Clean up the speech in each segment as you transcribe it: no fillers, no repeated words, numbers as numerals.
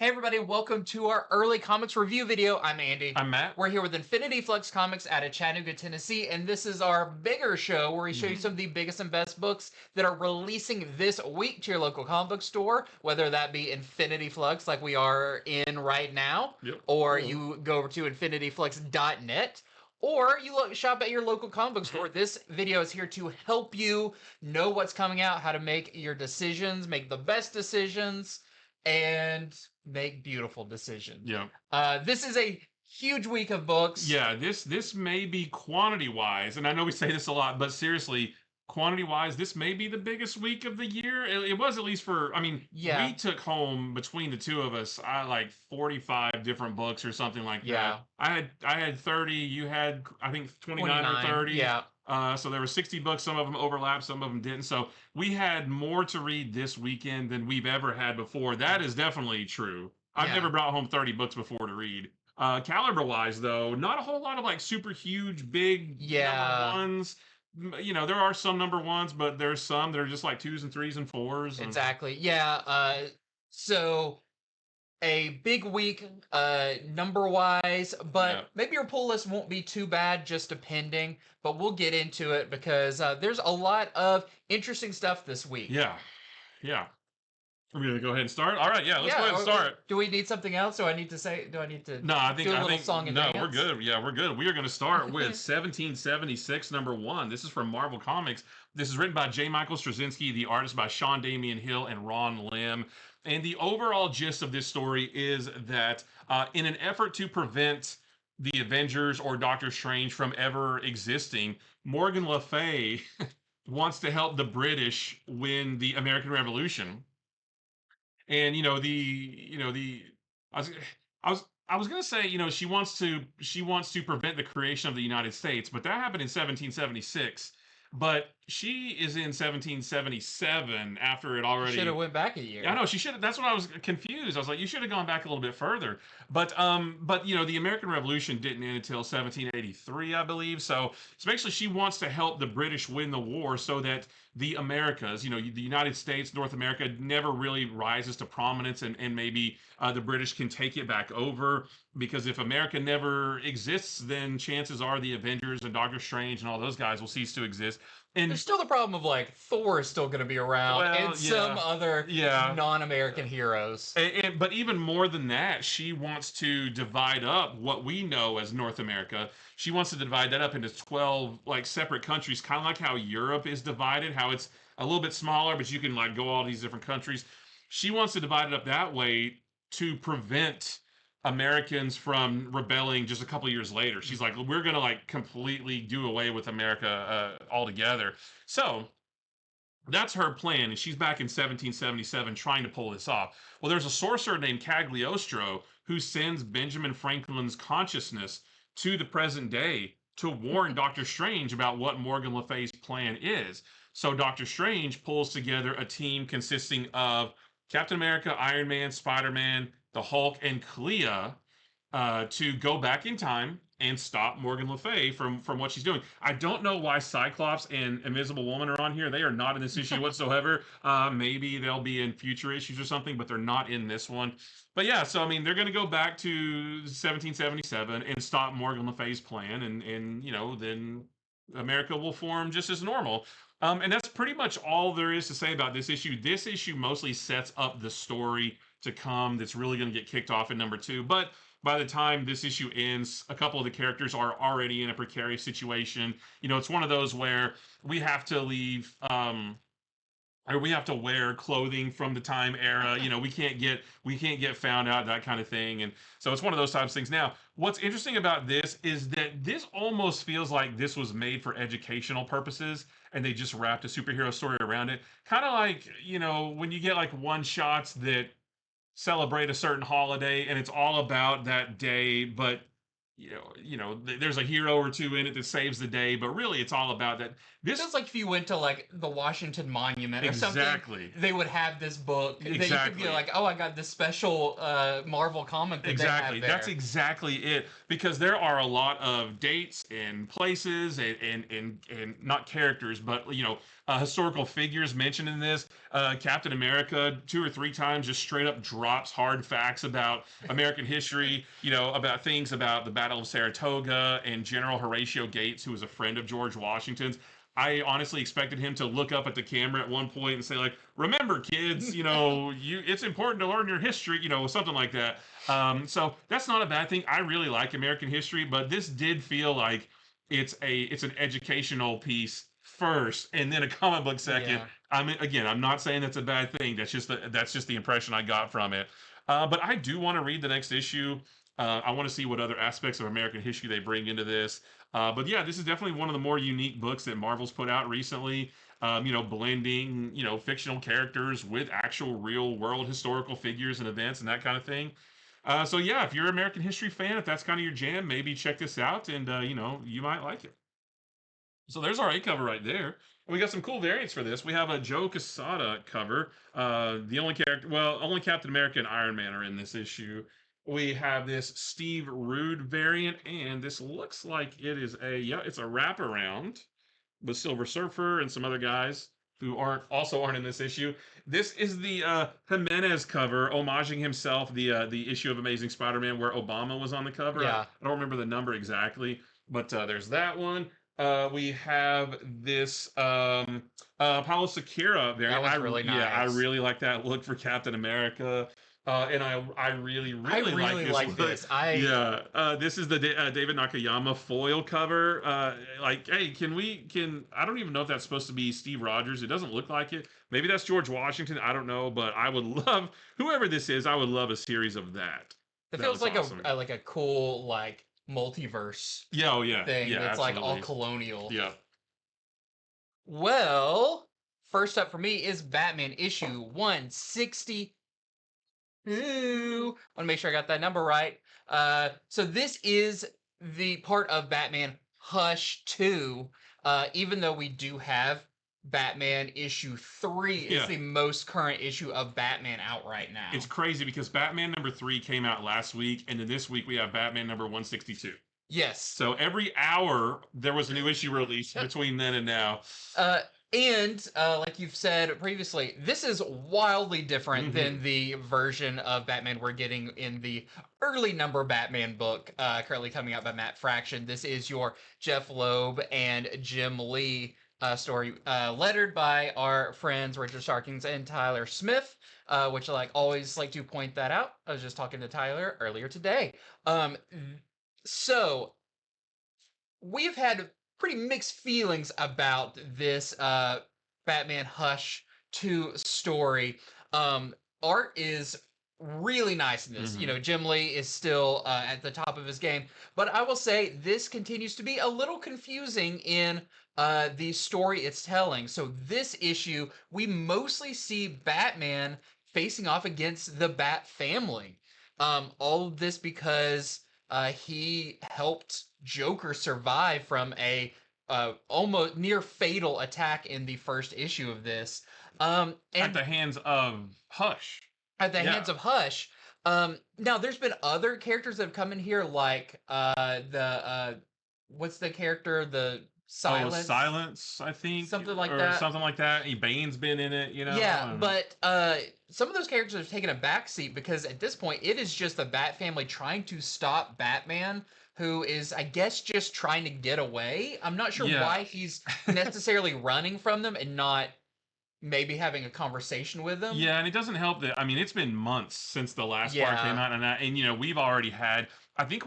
Hey everybody, welcome to our early comics review video. I'm Andy. I'm Matt. We're here with Infinity Flux Comics out of Chattanooga, Tennessee, and this is our bigger show where we show you some of the biggest and best books that are releasing this week to your local comic book store, whether that be Infinity Flux like we are in right now, or you go over to infinityflux.net, or you shop at your local comic book store. This video is here to help you know what's coming out, how to make your decisions, make the best decisions, and make beautiful decisions. Yeah. This is a huge week of books. Yeah, this may be quantity-wise, and I know we say this a lot, but seriously, quantity-wise, this may be the biggest week of the year. It was, at least for, I mean, we took home, between the two of us, like 45 different books or something like that. I had 30, you had, I think, 29 or 30. Yeah. So there were 60 books. Some of them overlapped, some of them didn't. So we had more to read this weekend than we've ever had before. That is definitely true. I've never brought home 30 books before to read. Caliber-wise, though, not a whole lot of like super huge, big number ones. You know, there are some number ones, but there's some that are just like 2s and 3s and 4s. Exactly. Yeah. So a big week number-wise, but maybe your pull list won't be too bad, just depending. But we'll get into it because there's a lot of interesting stuff this week. Yeah. Are we gonna go ahead and start? All right, let's go ahead and start. Do we need something else? Do I need to No, I think do a little song and no, dance? we're good. Yeah, we're good. We are gonna start with 1776 #1. This is from Marvel Comics. This is written by J. Michael Straczynski, the artist by Sean Damian Hill and Ron Lim. And the overall gist of this story is that in an effort to prevent the Avengers or Doctor Strange from ever existing, Morgan Le Fay wants to help the British win the American Revolution. And I was gonna say, she wants to prevent the creation of the United States, but that happened in 1776. But she is in 1777 after it already Should have went back a year. I know she should have. That's what I was confused. I was like, you should have gone back a little bit further. But the American Revolution didn't end until 1783, I believe. So basically, she wants to help the British win the war so that the Americas, the United States, North America, never really rises to prominence, and maybe the British can take it back over. Because if America never exists, then chances are the Avengers and Doctor Strange and all those guys will cease to exist. And there's still the problem of like Thor is still going to be around, and some other non-American heroes. But even more than that, she wants to divide up what we know as North America. She wants to divide that up into 12 like separate countries, kind of like how Europe is divided, how it's a little bit smaller, but you can like go all these different countries. She wants to divide it up that way to prevent Americans from rebelling just a couple years later. She's like, we're gonna like completely do away with America altogether. So that's her plan, and she's back in 1777 trying to pull this off. Well, there's a sorcerer named Cagliostro who sends Benjamin Franklin's consciousness to the present day to warn Doctor Strange about what Morgan Le Fay's plan is. So Doctor Strange pulls together a team consisting of Captain America, Iron Man, Spider-Man, the Hulk, and Clea to go back in time and stop Morgan Le Fay from what she's doing. I don't know why Cyclops and Invisible Woman are on here. They are not in this issue whatsoever. Maybe they'll be in future issues or something, but they're not in this one. But yeah, so I mean, they're going to go back to 1777 and stop Morgan Le Fay's plan, and then America will form just as normal. And that's pretty much all there is to say about this issue. This issue mostly sets up the story to come that's really going to get kicked off in #2. But by the time this issue ends, a couple of the characters are already in a precarious situation. It's one of those where we have to leave, or we have to wear clothing from the time era. We can't get found out, that kind of thing. And so it's one of those types of things. Now, what's interesting about this is that this almost feels like this was made for educational purposes, and they just wrapped a superhero story around it. Kind of like, when you get like one-shots that celebrate a certain holiday and it's all about that day, but there's a hero or two in it that saves the day, but really it's all about that. This Feels like if you went to like the Washington Monument or something, exactly, they would have this book that you could be exactly. like, oh, I got this special Marvel comic that they have Exactly. there. That's exactly it. Because there are a lot of dates and places and not characters, but historical figures mentioned in this. Captain America 2 or 3 times just straight up drops hard facts about American history. About things about the Battle of Saratoga and General Horatio Gates, who was a friend of George Washington's. I honestly expected him to look up at the camera at one point and say, like, "Remember, kids, it's important to learn your history," something like that. So that's not a bad thing. I really like American history, but this did feel like it's an educational piece first, and then a comic book second. Yeah. I'm not saying that's a bad thing. That's just the impression I got from it. But I do want to read the next issue. I want to see what other aspects of American history they bring into this. But yeah, this is definitely one of the more unique books that Marvel's put out recently. Blending fictional characters with actual real world historical figures and events and that kind of thing. So yeah, if you're an American history fan, if that's kind of your jam, maybe check this out, and you might like it. So there's our A cover right there. And we got some cool variants for this. We have a Joe Quesada cover. The only character, well, only Captain America and Iron Man are in this issue. We have this Steve Rude variant, and this looks like it's a wraparound with Silver Surfer and some other guys who aren't in this issue. This is the Jimenez cover, homaging himself, the issue of Amazing Spider-Man where Obama was on the cover. Yeah. I don't remember the number exactly, but there's that one. We have this Paulo Sakura variant. That was really nice. Yeah, I really like that look for Captain America. And I really like this. This is the David Nakayama foil cover. Hey, I don't even know if that's supposed to be Steve Rogers. It doesn't look like it. Maybe that's George Washington. I don't know, but I would love, whoever this is, I would love a series of that. It feels like awesome. a cool like multiverse. Yeah, thing yeah, that's absolutely. like all colonial. Yeah. Well, first up for me is Batman issue 160. Want to make sure I got that number right. So this is the part of Batman Hush 2. Even though we do have Batman issue 3, it's the most current issue of Batman out right now. It's crazy because Batman number 3 came out last week, and then this week we have Batman number 162. Yes. So every hour there was a new issue released between then and now. And like you've said previously, this is wildly different than the version of Batman we're getting in the early number Batman book currently coming out by Matt Fraction. This is your Jeff Loeb and Jim Lee story, lettered by our friends Richard Starkings and Tyler Smith, which I always like to point that out. I was just talking to Tyler earlier today. So we've had pretty mixed feelings about this Batman Hush 2 story. Art is really nice in this. Jim Lee is still at the top of his game, but I will say this continues to be a little confusing in the story it's telling. So this issue, we mostly see Batman facing off against the Bat family. All of this because he helped Joker survive from a almost near fatal attack in the first issue of this. And at the hands of Hush. At the hands of Hush. Now, there's been other characters that have come in here, like what's the character? The Silence? Oh, Silence, I think. Something like that. Something like that. Bane's been in it, Yeah, but some of those characters have taken a backseat because at this point, it is just the Bat family trying to stop Batman, who is, I guess, just trying to get away. I'm not sure why he's necessarily running from them and not maybe having a conversation with them. Yeah, and it doesn't help that, it's been months since the last part came out, and we've already had, I think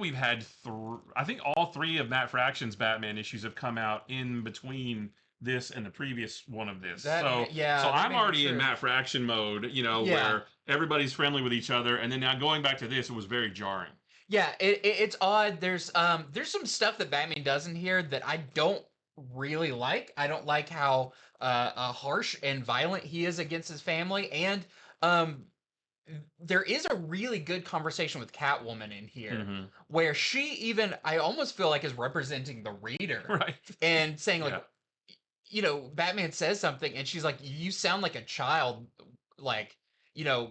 all 3 of Matt Fraction's Batman issues have come out in between this and the previous one of this. So I'm already in Matt Fraction mode, where everybody's friendly with each other, and then now going back to this, it was very jarring. Yeah, it's odd. There's some stuff that Batman does in here that I don't really like. I don't like how harsh and violent he is against his family, and there is a really good conversation with Catwoman in here Hmm. where she even, I almost feel like, is representing the reader Right. and saying like, Yeah. Batman says something and she's like, you sound like a child. Like,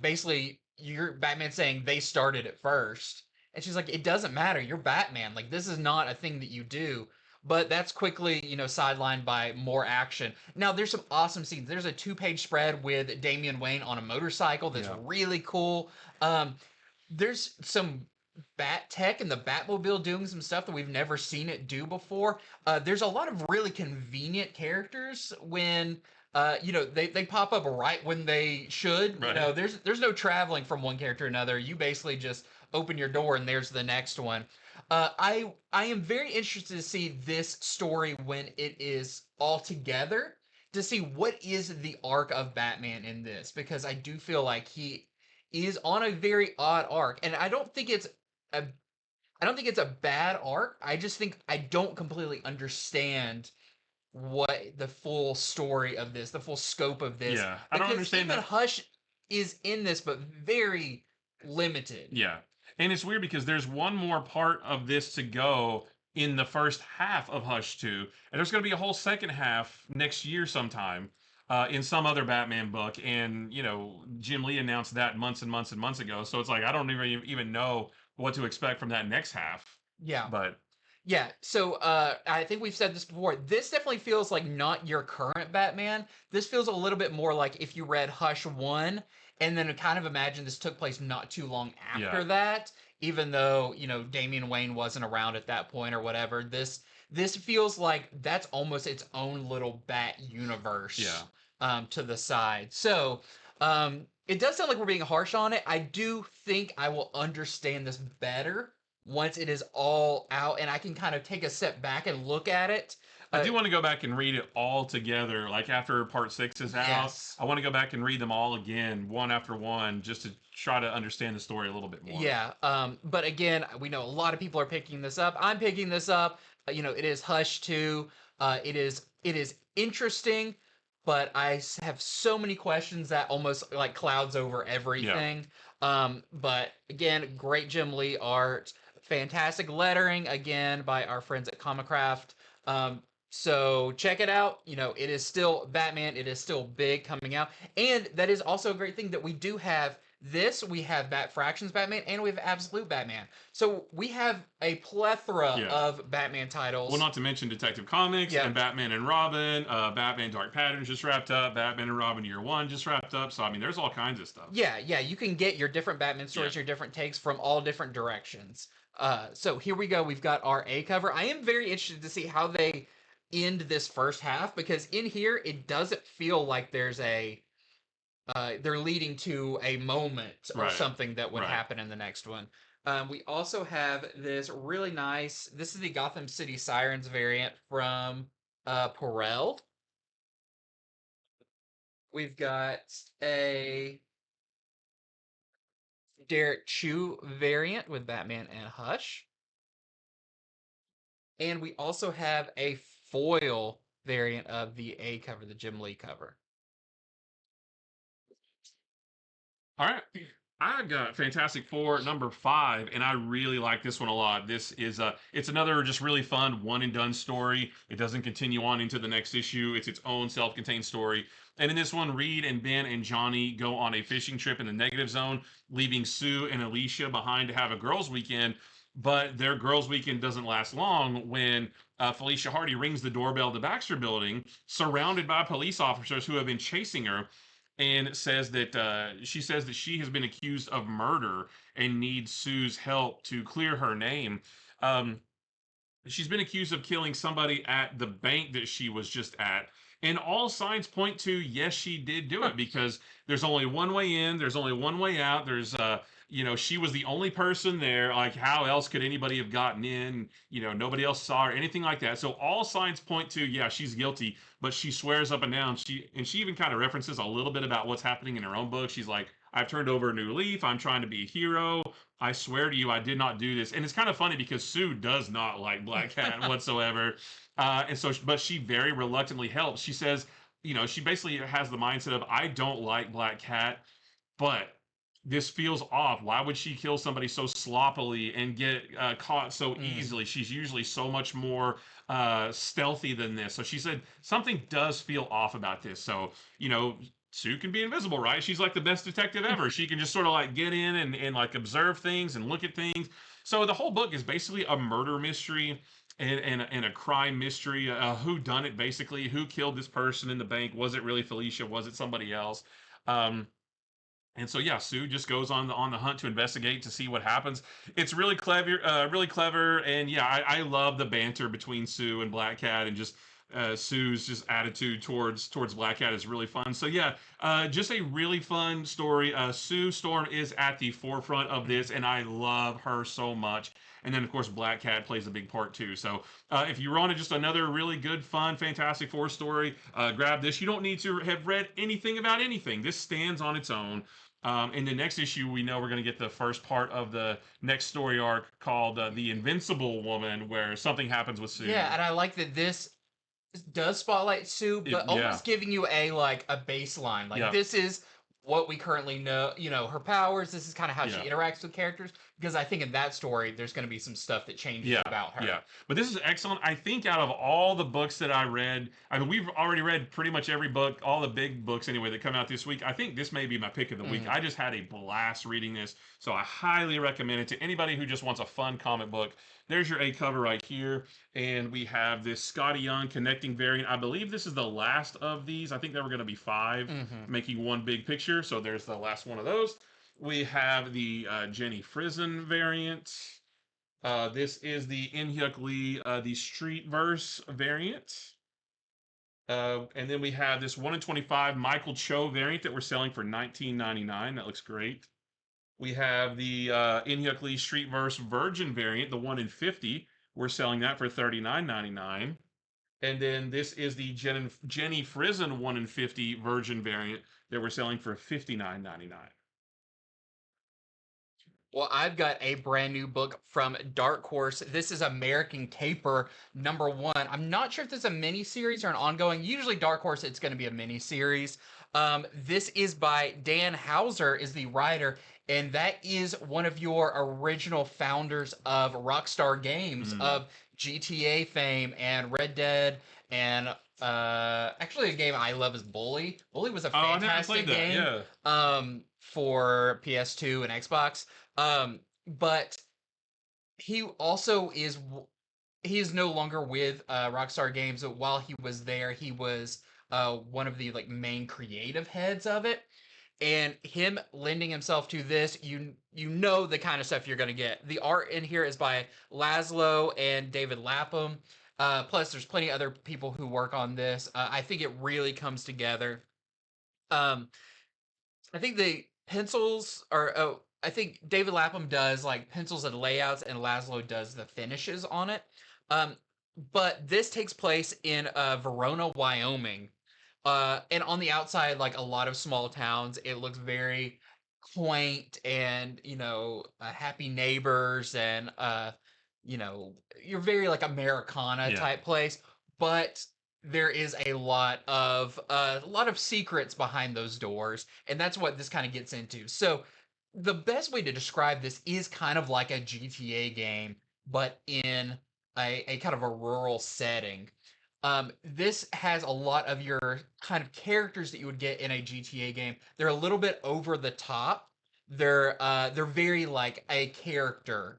basically you're Batman saying they started it first. And she's like, it doesn't matter. You're Batman. Like, this is not a thing that you do. But that's quickly, sidelined by more action. Now, there's some awesome scenes. There's a 2-page spread with Damian Wayne on a motorcycle that's Yeah. really cool. There's some bat tech and the Batmobile doing some stuff that we've never seen it do before. There's a lot of really convenient characters when they pop up right when they should. Right. There's no traveling from one character to another. You basically just open your door and there's the next one. I am very interested to see this story when it is all together, to see what is the arc of Batman in this, because I do feel like he is on a very odd arc, and a I don't think it's a bad arc. I just think I don't completely understand what the full story of this, the full scope of this, Yeah. I don't because understand even that. Hush is in this, but very limited. Yeah. And it's weird because there's one more part of this to go in the first half of Hush 2. And there's going to be a whole second half next year sometime in some other Batman book. And, Jim Lee announced that months and months and months ago. So it's like, I don't even know what to expect from that next half. Yeah. But Yeah, so I think we've said this before. This definitely feels like not your current Batman. This feels a little bit more like if you read Hush 1 and then kind of imagine this took place not too long after yeah. that, even though, Damian Wayne wasn't around at that point or whatever. This feels like that's almost its own little Bat universe Yeah. to the side. So, it does sound like we're being harsh on it. I do think I will understand this better once it is all out and I can kind of take a step back and look at it. I do want to go back and read it all together. Like after part 6 is out, Yes. I want to go back and read them all again, one after one, just to try to understand the story a little bit more. Yeah. But again, we know a lot of people are picking this up. I'm picking this up. It is Hush 2. It is interesting, but have so many questions that almost like clouds over everything. But again, great Jim Lee art, fantastic lettering again by our friends at Comicraft. So check it out. It is still Batman. It is still big coming out, and that is also a great thing that we do have this. We have Bat Fractions Batman, and we have Absolute Batman. So we have a plethora Yeah. of Batman titles. Well, not to mention Detective Comics Yeah. and Batman and Robin, Batman Dark Patterns just wrapped up, Batman and Robin Year One just wrapped up. So I mean, there's all kinds of stuff. Yeah, you can get your different Batman stories, your different takes from all different directions. So here we go. We've got our A cover. I am very interested to see how they end this first half, because in here it doesn't feel like there's they're leading to a moment or Right. something that would Right. happen in the next one. We also have this really nice. This is the Gotham City Sirens variant from Perel. We've got a Derek Chu variant with Batman and Hush. And we also have a foil variant of the A cover, the Jim Lee cover. All right. I've got Fantastic Four #5, and I really like this one a lot. This is it's another just really fun one and done story. It doesn't continue on into the next issue. It's its own self-contained story. And in this one, Reed and Ben and Johnny go on a fishing trip in the negative zone, leaving Sue and Alicia behind to have a girls' weekend. But their girls' weekend doesn't last long when Felicia Hardy rings the doorbell of the Baxter Building, surrounded by police officers who have been chasing her, and says that she says that she has been accused of murder and needs Sue's help to clear her name. Um, she's been accused of killing somebody at the bank that she was just at. And all signs point to yes, she did do it, because there's only one way in, there's only one way out. There's she was the only person there. Like, how else could anybody have gotten in? Nobody else saw her, anything like that. So all signs point to, yeah, she's guilty, but she swears up and down. She even kind of references a little bit about what's happening in her own book. She's like, I've turned over a new leaf. I'm trying to be a hero. I swear to you, I did not do this. And it's kind of funny because Sue does not like Black Cat whatsoever. But she very reluctantly helps. She says, she basically has the mindset of, I don't like Black Cat, but this feels off. Why would she kill somebody so sloppily and get caught so easily? She's usually so much more stealthy than this. So she said something does feel off about this. So, Sue can be invisible, right? She's like the best detective ever. She can just sort of like get in and like observe things and look at things. So the whole book is basically a murder mystery and a crime mystery. Who done it, basically? Who killed this person in the bank? Was it really Felicia? Was it somebody else? And so yeah, Sue just goes on the hunt to investigate to see what happens. It's really clever, and yeah, I love the banter between Sue and Black Cat, and just Sue's just attitude towards Black Cat is really fun. So yeah, just a really fun story. Sue Storm is at the forefront of this, and I love her so much. And then of course Black Cat plays a big part too. So if you wanted just another really good, fun, Fantastic Four story, grab this. You don't need to have read anything about anything. This stands on its own. In the next issue, we know we're going to get the first part of the next story arc called The Invincible Woman, where something happens with Sue. Yeah, and I like that this does spotlight Sue, but almost giving you a baseline. Like this is what we currently know, her powers. This is kind of how she interacts with characters. Because I think in that story, there's going to be some stuff that changes about her. Yeah, but this is excellent. I think out of all the books that I read, I mean, we've already read pretty much every book, all the big books anyway, that come out this week. I think this may be my pick of the week. I just had a blast reading this, so I highly recommend it to anybody who just wants a fun comic book. There's your A cover right here, and we have this Scotty Young connecting variant. I believe this is the last of these. I think there were going to be 5, making one big picture, so there's the last one of those. We have the Jenny Frison variant. This is the In-Hyuk Lee, the Street Verse variant. And then we have this 1 in 25 Michael Cho variant that we're selling for $19.99. That looks great. We have the In-Hyuk Lee Street Verse Virgin variant, the 1 in 50. We're selling that for $39.99. And then this is the Jenny Frison 1 in 50 Virgin variant that we're selling for $59.99. Well, I've got a brand new book from Dark Horse. This is American Caper #1. I'm not sure if this is a mini series or an ongoing. Usually Dark Horse, it's going to be a mini series. This is by Dan Hauser, is the writer, and that is one of your original founders of Rockstar Games, of GTA fame and Red Dead, and actually a game I love is Bully. Bully was a fantastic game. For PS2 and Xbox. But he also is no longer with Rockstar Games. While he was there, he was one of the main creative heads of it. And him lending himself to this, you know the kind of stuff you're going to get. The art in here is by Laszlo and David Lapham. Plus, there's plenty of other people who work on this. I think it really comes together. I think the pencils are... I think David Lapham does pencils and layouts, and Laszlo does the finishes on it. But this takes place in Verona, Wyoming. And on the outside, a lot of small towns, it looks very quaint and, happy neighbors and, you're very Americana type place. But there is a lot of secrets behind those doors, and that's what this kind of gets into. So the best way to describe this is kind of like a GTA game, but in a kind of a rural setting. This has a lot of your kind of characters that you would get in a GTA game. They're a little bit over the top. They're very like a character.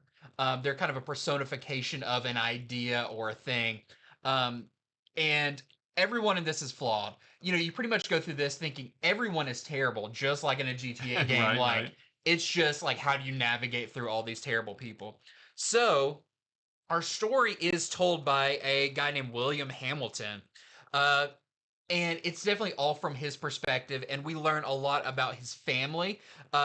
They're kind of a personification of an idea or a thing. And everyone in this is flawed. You pretty much go through this thinking everyone is terrible, just like in a GTA game. Right. It's just how do you navigate through all these terrible people? So our story is told by a guy named William Hamilton. And it's definitely all from his perspective, and we learn a lot about his family,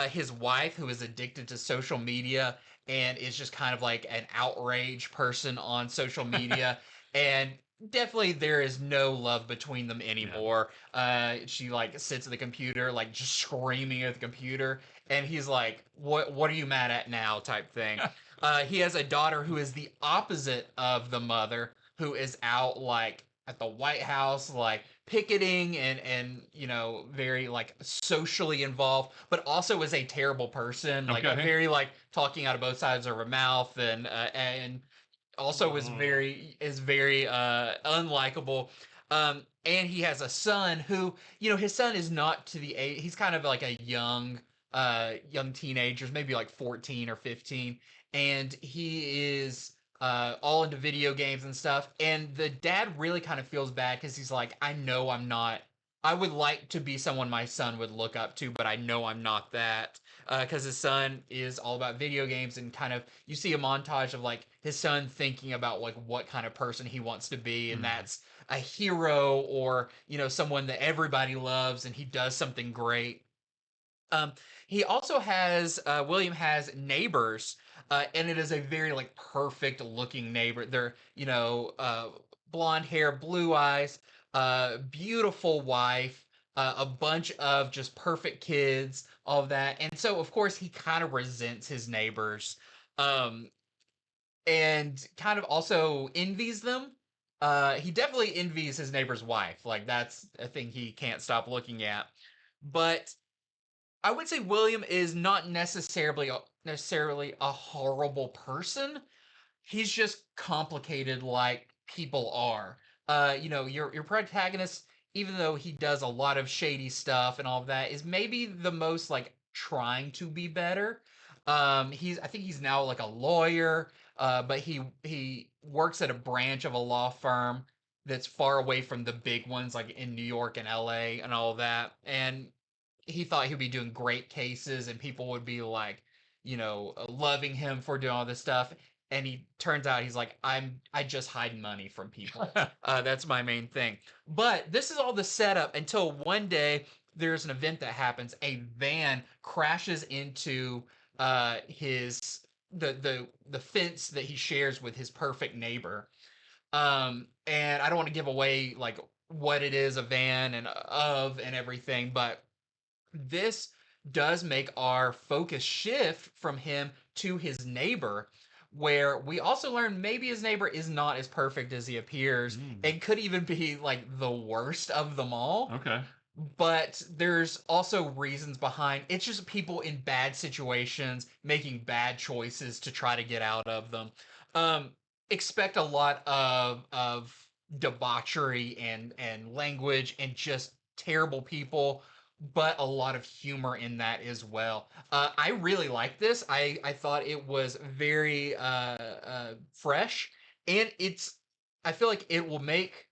his wife, who is addicted to social media and is just kind of like an outrage person on social media. And definitely there is no love between them anymore. Yeah. She sits at the computer, just screaming at the computer, and he's like, what are you mad at now, type thing. He has a daughter who is the opposite of the mother, who is out at the White House, like picketing and very like socially involved, but also is a terrible person, like a Okay. very like talking out of both sides of her mouth, and also is very unlikable. And he has a son who, his son is not to the age. He's kind of like a young teenagers, maybe like 14 or 15, and he is all into video games and stuff. And the dad really kind of feels bad because he's like, I know I'm not. I would like to be someone my son would look up to, but I know I'm not that. Because his son is all about video games, and kind of you see a montage of like his son thinking about like what kind of person he wants to be, and that's a hero, or someone that everybody loves, and he does something great. um, he also has William has neighbors, and it is a very like perfect looking neighbor. They're blonde hair, blue eyes, beautiful wife, a bunch of just perfect kids, all of that. And so of course he kind of resents his neighbors, um, and kind of also envies them. He definitely envies his neighbor's wife. Like that's a thing he can't stop looking at. But I would say William is not necessarily a horrible person. He's just complicated like people are. Your protagonist, even though he does a lot of shady stuff and all of that, is maybe the most like trying to be better. I think he's now like a lawyer, but he works at a branch of a law firm that's far away from the big ones like in New York and LA and all of that. And he thought he'd be doing great cases and people would be like, loving him for doing all this stuff. And he turns out he's like, I just hide money from people. That's my main thing. But this is all the setup until one day there's an event that happens. A van crashes into his the fence that he shares with his perfect neighbor. And I don't want to give away like what it is, a van and everything, but this does make our focus shift from him to his neighbor, where we also learn maybe his neighbor is not as perfect as he appears and could even be like the worst of them all. Okay. But there's also reasons behind it's just people in bad situations making bad choices to try to get out of them. Um, expect a lot of debauchery and language and just terrible people, but a lot of humor in that as well. I really like this. I thought it was very fresh, and I feel like it will make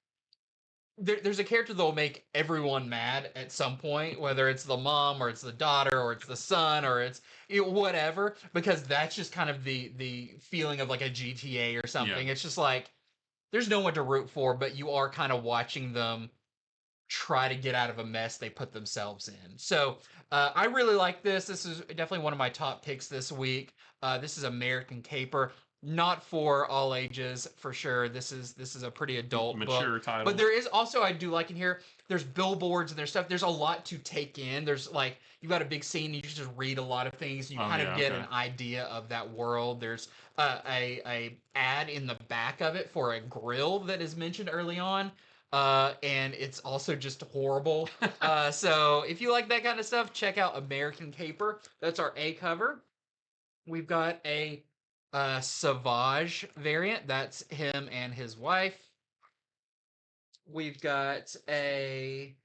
there's a character that will make everyone mad at some point, whether it's the mom or it's the daughter or it's the son or it's whatever, because that's just kind of the feeling of like a GTA or something. Yeah. It's just like there's no one to root for, but you are kind of watching them try to get out of a mess they put themselves in. So I really like this. This is definitely one of my top picks this week. This is American Caper, not for all ages for sure. This is a pretty adult Mature book. title. But there is also, I do like in here, there's billboards and there's stuff. There's a lot to take in. There's like you've got a big scene, you just read a lot of things. You kind of get an idea of that world. There's a ad in the back of it for a grill that is mentioned early on. And it's also just horrible. So if you like that kind of stuff, check out American Caper. That's our A cover. We've got a Savage variant. That's him and his wife. We've got a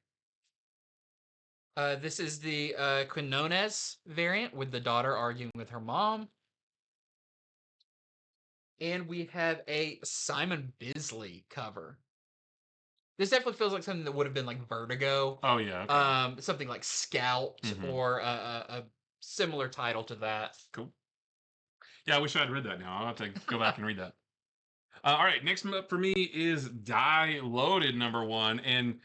this is the Quinones variant with the daughter arguing with her mom. And we have a Simon Bisley cover. This definitely feels like something that would have been like Vertigo. Oh yeah. Okay. Something like Scout or a similar title to that. Cool. Yeah, I wish I'd read that now. I'll have to go back and read that. All right, next up for me is Die Loaded #1, and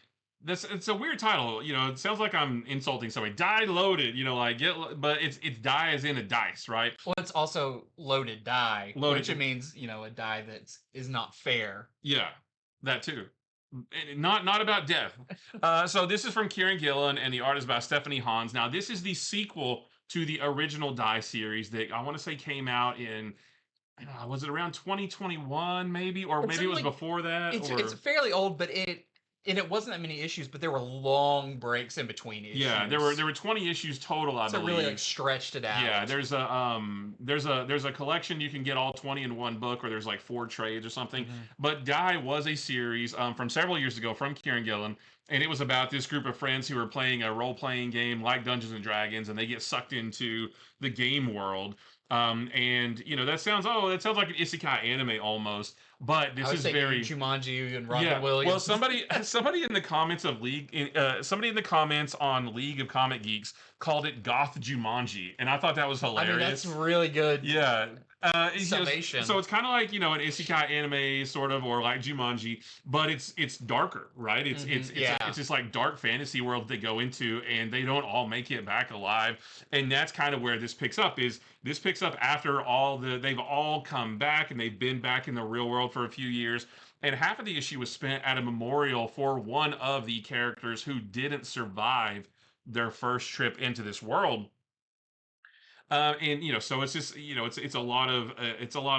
it's a weird title. It sounds like I'm insulting somebody. Die Loaded, like but it's die as in a dice, right? Well, it's also loaded die, which it means a die that is not fair. Yeah, that too. Not about death. So this is from Kieran Gillen, and the art is about Stephanie Hans. Now, this is the sequel to the original Die series that I want to say came out in Was it around 2021 maybe, or It's maybe it was certainly before that, it's or fairly old, but it wasn't that many issues, but there were long breaks in between yeah, issues. there were 20 issues total, I So it really like believe. stretched it Yeah, out. there's a collection you can get all 20 in one book, or there's like 4 trades or something. Hmm. But Die was a series from several years ago from Kieran Gillen, and it was about this group of friends who are playing a role-playing game like Dungeons and Dragons, and they get sucked into the game world. And that sounds like an isekai anime almost, but I this was is thinking very Jumanji and Robin yeah. Well, Williams. somebody in the comments of somebody in the comments on League of Comic Geeks called it Goth Jumanji, and I thought that was I mean, that's hilarious. really good Yeah. So summation. it's kind of like an isekai anime sort of, or like Jumanji, but it's darker, right? Yeah. It's just like dark fantasy world they go into, and they don't all make it back alive, and that's kind of where this picks up. Is this picks up after they've all come back and they've been back in the real world for a few years, and half of the issue was spent at a memorial for one of the characters who didn't survive their first trip into this world. And so it's just it's a lot of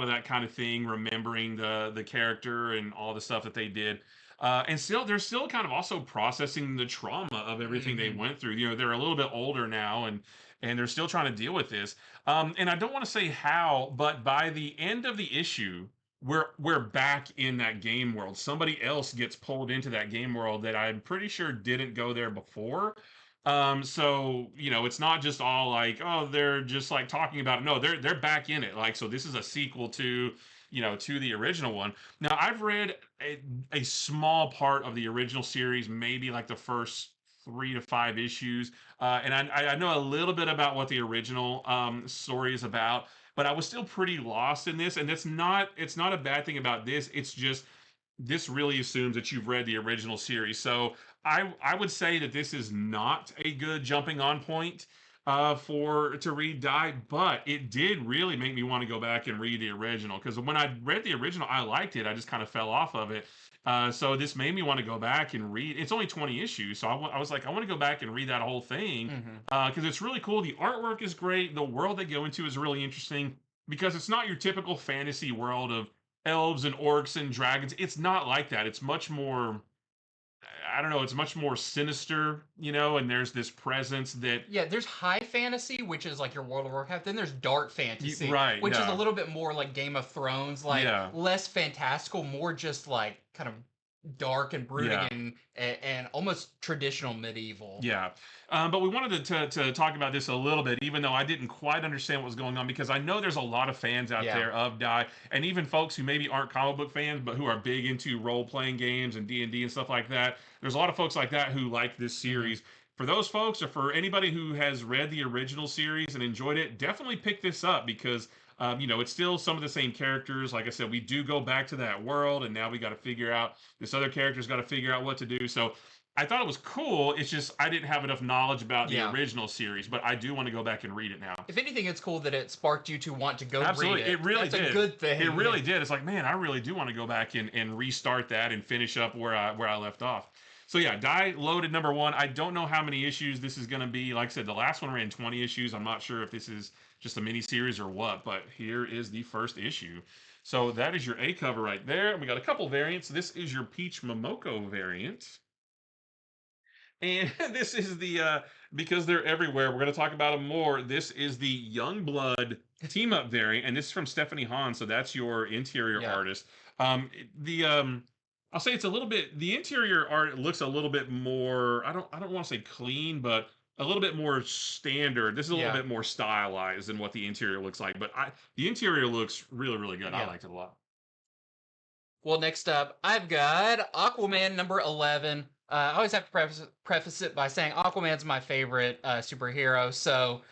that kind of thing, remembering the character and all the stuff that they did. And still, they're still kind of also processing the trauma of everything they Hmm. went through. They're a little bit older now, and they're still trying to deal with this. And I don't want to say how, but by the end of the issue, we're back in that game world. Somebody else gets pulled into that game world that I'm pretty sure didn't go there before. So it's not just all like, oh, they're just like talking about it. No, they're back in it. Like, so this is a sequel to, to the original one. Now, I've read a small part of the original series, maybe like the first 3 to 5 issues, and I know a little bit about what the original story is about, but I was still pretty lost in this, and it's not a bad thing about this. It's just this really assumes that you've read the original series. So I would say that this is not a good jumping on point for to read Die, but it did really make me want to go back and read the original, because when I read the original, I liked it. I just kind of fell off of it. So this made me want to go back and read. It's only 20 issues, so I was like, I want to go back and read that whole thing Hmm. because it's really cool. The artwork is great. The world they go into is really interesting because it's not your typical fantasy world of elves and orcs and dragons. It's not like that. It's much more, I don't know, it's much more sinister, and there's this presence that Yeah, there's high fantasy, which is like your World of Warcraft. Then there's dark fantasy, right, which is a yeah. little bit more like Game of Thrones, like Yeah. less fantastical, more just like kind of dark and brooding Yeah. and almost traditional medieval. Yeah. But we wanted to talk about this a little bit, even though I didn't quite understand what was going on, because I know there's a lot of fans out Yeah. there of Die, and even folks who maybe aren't comic book fans, but who are big into role playing games and D&D and stuff like that. There's a lot of folks like that who like this Hmm. series. For those folks, or for anybody who has read the original series and enjoyed it, definitely pick this up because it's still some of the same characters. Like I said, we do go back to that world, and now we got to figure out this other character's got to figure out what to do. So I thought it was cool. It's just I didn't have enough knowledge about the Yeah. original series, but I do want to go back and read it now. If anything, it's cool that it sparked you to want to go Absolutely, read it. it really That's did. a good thing. It really did. It's like, man, I really do want to go back and restart that and finish up where I left off. So yeah, Die Loaded #1. I don't know how many issues this is going to be. Like I said, the last one ran 20 issues. I'm not sure if this is just a mini series or what, but here is the first issue. So that is your A cover right there. We got a couple variants. This is your Peach Momoko variant. And this is because they're everywhere. We're going to talk about them more. This is the Youngblood team up variant, and this is from Stephanie Hahn. So that's your interior Yeah. artist. I'll say it's a little bit. The interior art looks a little bit more. I don't want to say clean, but a little bit more standard. This is a little Yeah. bit more stylized than what the interior looks like. But the interior looks really, really good. I Yeah. liked it a lot. Well, next up, I've got Aquaman #11. I always have to preface it by saying Aquaman's my favorite superhero, so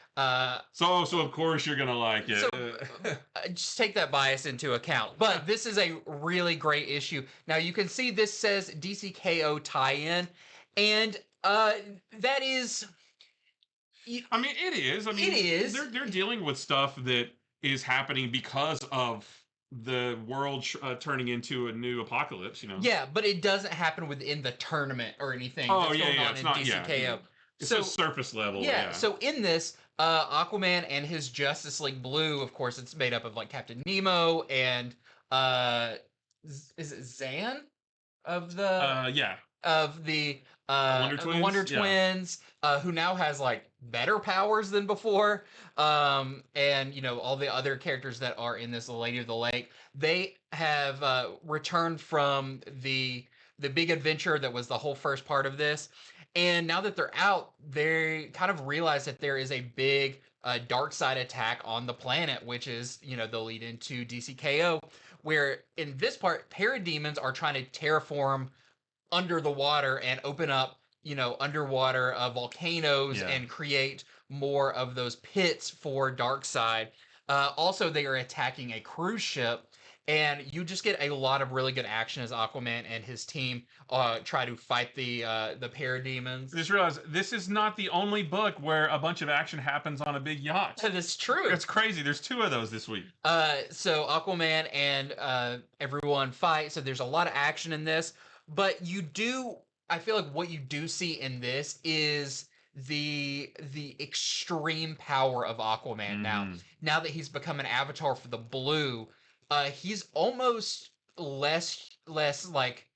So of course you're gonna like it. so just take that bias into account. But this is a really great issue. Now you can see this says DCKO tie-in, and that is. I mean, it is. I mean, It is. They're dealing with stuff that is happening because of the world turning into a new apocalypse. Yeah, but it doesn't happen within the tournament or anything Oh that's yeah, going yeah. on It's in not. Yeah, DCKO. it's So just surface level. yeah, Yeah. so in this, Aquaman and his Justice League Blue, of course, it's made up of like Captain Nemo and uh, is it Zan of Yeah. the Wonder the Wonder Twins. Yeah. Twins, who now has like better powers than before, and all the other characters that are in this Lady of the Lake. They have returned from the big adventure that was the whole first part of this, and now that they're out, they kind of realize that there is a big dark side attack on the planet, which is the lead into DCKO, where in this part, parademons are trying to terraform under the water and open up, underwater volcanoes Yeah. and create more of those pits for Darkseid. Also, they are attacking a cruise ship, and you just get a lot of really good action as Aquaman and his team try to fight the parademons. I just realized this is not the only book where a bunch of action happens on a big yacht. That's true. It's crazy. There's 2 of those this week. So Aquaman and everyone fight. So there's a lot of action in this, but I feel like what you do see in this is the extreme power of Aquaman now that he's become an avatar for the blue. He's almost less like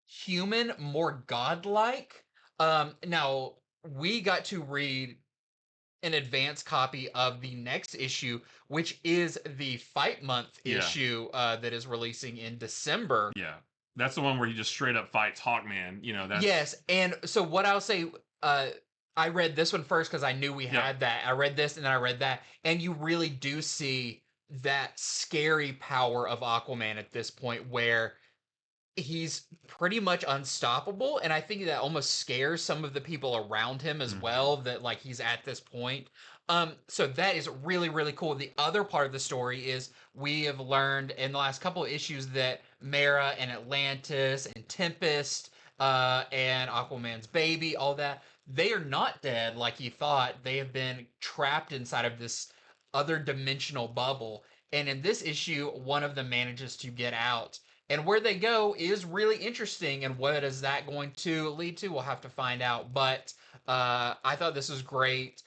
human, more godlike. Now we got to read an advanced copy of the next issue, which is the Fight Month issue that is releasing in December. Yeah. That's the one where he just straight up fights Hawkman. That's... Yes, and so what I'll say, I read this one first because I knew we had that. I read this and then I read that, and you really do see that scary power of Aquaman at this point where he's pretty much unstoppable, and I think that almost scares some of the people around him as well, that like he's at this point. So that is really, really cool. The other part of the story is we have learned in the last couple of issues that Mera and Atlantis and Tempest and Aquaman's baby, all that, they are not dead like he thought. They have been trapped inside of this other dimensional bubble. And in this issue, one of them manages to get out. And where they go is really interesting. And what is that going to lead to? We'll have to find out. But I thought this was great.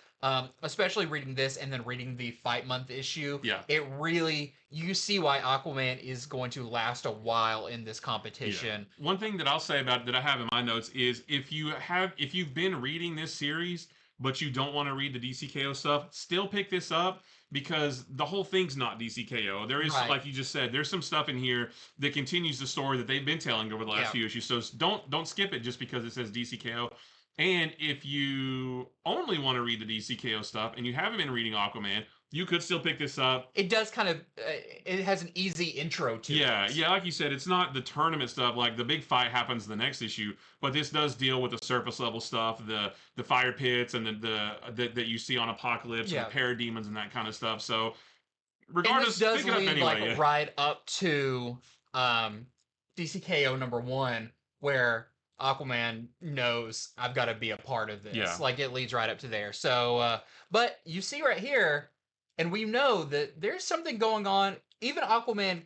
Especially reading this and then reading the Fight Month issue. Yeah. It really, you see why Aquaman is going to last a while in this competition. Yeah. One thing that I'll say about that I have in my notes is if you've been reading this series but you don't want to read the DCKO stuff, still pick this up because the whole thing's not DCKO. There is, like you just said, there's some stuff in here that continues the story that they've been telling over the last few issues. So don't skip it just because it says DCKO. And if you only want to read the DCKO stuff and you haven't been reading Aquaman, you could still pick this up. It does kind of, it has an easy intro to it. Yeah, like you said, it's not the tournament stuff, like the big fight happens in the next issue, but this does deal with the surface level stuff, the fire pits and the that you see on Apocalypse and the parademons and that kind of stuff. So regardless, and this does pick it up lead anyway. like right up to DCKO #1, where Aquaman knows I've got to be a part of this. Yeah. Like it leads right up to there. So, but you see right here, and we know that there's something going on. Even Aquaman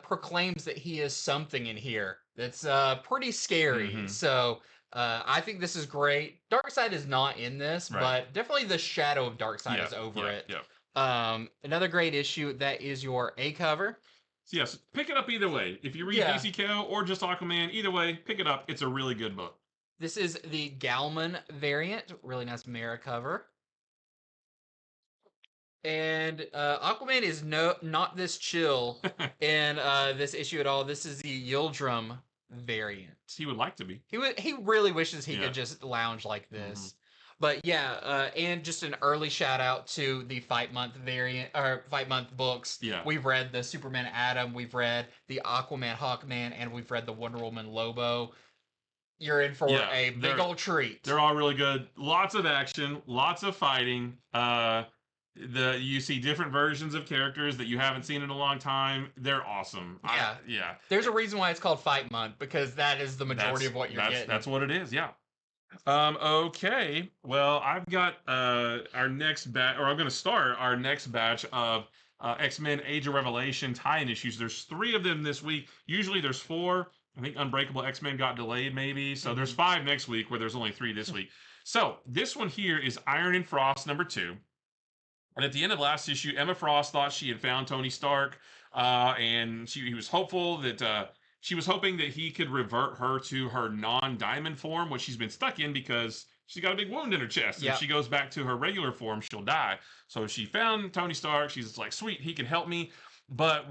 proclaims that he is something in here that's pretty scary. So I think this is great. Darkseid is not in this, but definitely the shadow of Darkseid is over it. Yeah. Another great issue that is your A cover. So yes, pick it up either way. If you read DCKO or just Aquaman, either way, pick it up. It's a really good book. This is the Galman variant. Really nice Mera cover. And Aquaman is not this chill in this issue at all. This is the Yildrum variant. He would like to be. He really wishes he could just lounge like this. But yeah, and just an early shout out to the Fight Month variant or Fight Month books. Yeah. We've read the Superman Atom, we've read the Aquaman Hawkman, and we've read the Wonder Woman Lobo. You're in for a big old treat. They're all really good. Lots of action, lots of fighting. You see different versions of characters that you haven't seen in a long time. They're awesome. Yeah. There's a reason why it's called Fight Month, because that is the majority of what you're getting. That's what it is, yeah. Okay. Well, I've got our next batch, or I'm going to start our next batch of X-Men Age of Revelation tie-in issues. There's 3 of them this week. Usually there's 4. I think Unbreakable X-Men got delayed maybe. So there's 5 next week where there's only 3 this week. So this one here is Iron and Frost #2. And at the end of last issue, Emma Frost thought she had found Tony Stark, and he was hopeful that she was hoping that he could revert her to her non-diamond form, which she's been stuck in because she's got a big wound in her chest. And Yep. if she goes back to her regular form, she'll die. So she found Tony Stark. She's like, sweet, he can help me. But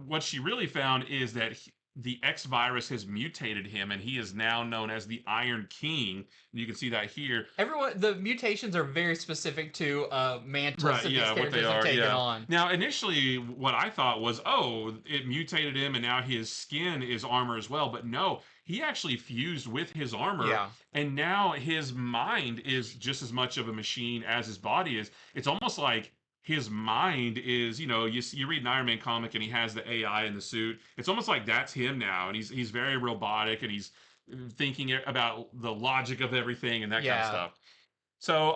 what she really found is that the X virus has mutated him, and he is now known as the Iron King. You can see that here. The mutations are very specific to Mantis Right, that yeah, these what they characters have are, taken yeah. on. Now, initially, what I thought was, oh, it mutated him, and now his skin is armor as well. But no, he actually fused with his armor, Yeah. and now his mind is just as much of a machine as his body is. It's almost like his mind is, you read an Iron Man comic, and he has the AI in the suit. It's almost like that's him now, and he's very robotic, and he's thinking about the logic of everything and that kind of Yeah. stuff. So,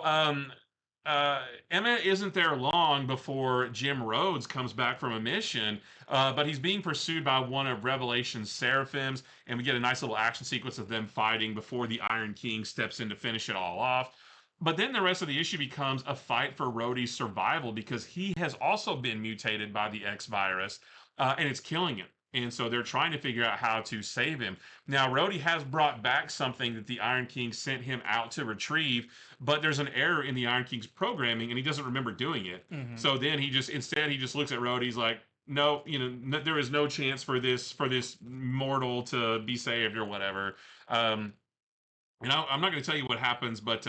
Emma isn't there long before Jim Rhodes comes back from a mission, but he's being pursued by one of Revelation's seraphims, and we get a nice little action sequence of them fighting before the Iron King steps in to finish it all off. But then the rest of the issue becomes a fight for Rhodey's survival because he has also been mutated by the X virus, and it's killing him. And so they're trying to figure out how to save him. Now, Rhodey has brought back something that the Iron King sent him out to retrieve, but there's an error in the Iron King's programming, and he doesn't remember doing it. Mhm. So then he just looks at Rhodey. He's like, no, there is no chance for this mortal to be saved or whatever. And I'm not going to tell you what happens, but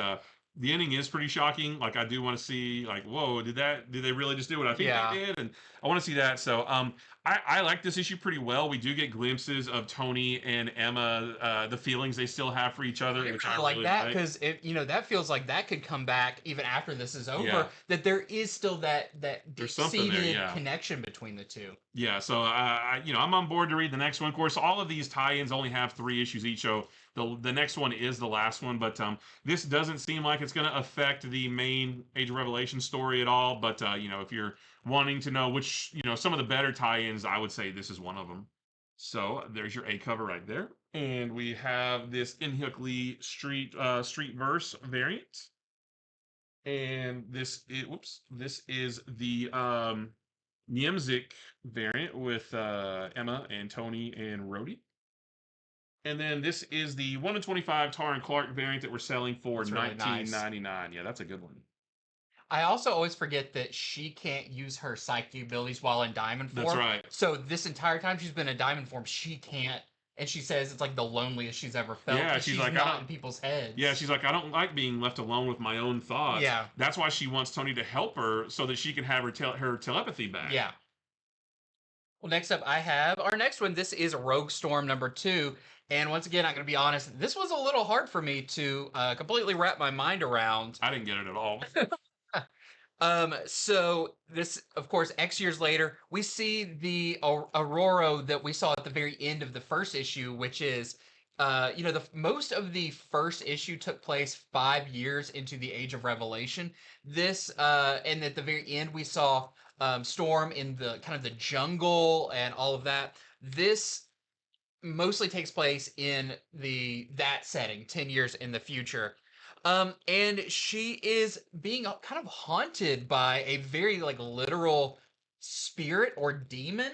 the ending is pretty shocking. Like, I do want to see, like, whoa, did they really just do what I think Yeah. they did? And I want to see that. So I like this issue pretty well. We do get glimpses of Tony and Emma, the feelings they still have for each other. I Which really I like really that because that feels like that could come back even after this is over. Yeah. That there is still that There's something there, deep-seated yeah. connection between the two. Yeah, so I'm on board to read the next one. Of course, all of these tie-ins only have 3 issues each, so the next one is the last one. But this doesn't seem like it's going to affect the main Age of Revelation story at all. But if you're wanting to know which, some of the better tie-ins, I would say this is one of them. So there's your A cover right there, and we have this Inhuck Street Verse variant, and this is the Niemzik variant with Emma and Tony and Rhodey. And then this is the 1 in 25 Tar and Clark variant that we're selling for That's really $19.99. nice. Yeah, that's a good one. I also always forget that she can't use her psychic abilities while in diamond form. That's right. So this entire time she's been in diamond form, she can't. And she says it's like the loneliest she's ever felt. Yeah, she's like, not in people's heads. Yeah, she's like, I don't like being left alone with my own thoughts. Yeah. That's why she wants Tony to help her so that she can have her telepathy back. Yeah. Well, next up, I have our next one. This is Rogue Storm number 2. And once again, I'm going to be honest, this was a little hard for me to completely wrap my mind around. I didn't get it at all. So this, of course, X years later, we see the Aurora that we saw at the very end of the first issue, which is, most of the first issue took place 5 years into the Age of Revelation. This, and at the very end, we saw Storm in the kind of the jungle and all of that. This mostly takes place in that setting 10 years in the future. And she is being kind of haunted by a very literal spirit or demon.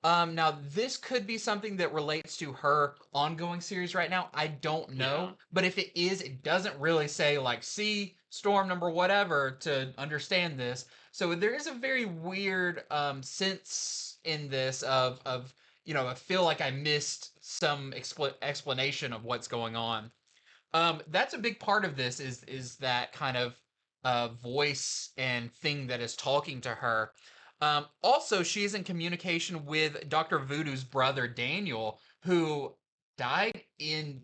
Now this could be something that relates to her ongoing series right now. I don't know, Yeah. but if it is, it doesn't really say see Storm number whatever to understand this. So there is a very weird sense in this of I feel like I missed some explanation of what's going on. That's a big part of this is that kind of voice and thing that is talking to her. Also, she is in communication with Dr. Voodoo's brother Daniel, who died in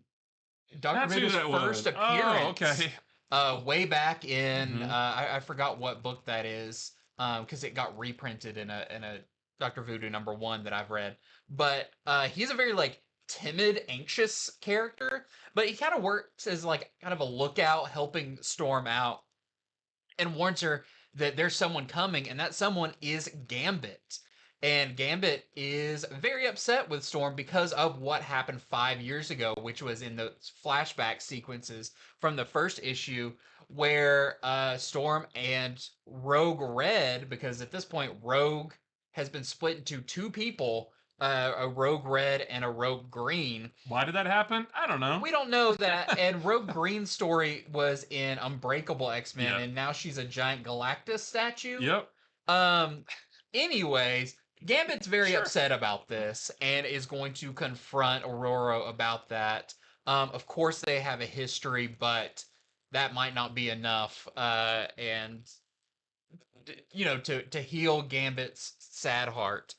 Dr. That's who Voodoo's that was. first appearance. Oh, okay. Way back in Mhm. I forgot what book that is, because it got reprinted in a Dr. Voodoo number 1 that I've read. But he's a very timid, anxious character, but he kind of works as kind of a lookout, helping Storm out, and warns her that there's someone coming, and that someone is Gambit. And Gambit is very upset with Storm because of what happened 5 years ago, which was in the flashback sequences from the first issue, where Storm and Rogue Red, because at this point Rogue has been split into two people, a Rogue Red and a Rogue Green. Why did that happen? I don't know. We don't know that. And Rogue Green's story was in Unbreakable X-Men, Yeah. and now she's a giant Galactus statue. Yep. Um, anyways, Gambit's very Sure. upset about this and is going to confront Aurora about that. Of course, they have a history, but that might not be enough. And you know, to heal Gambit's sad heart.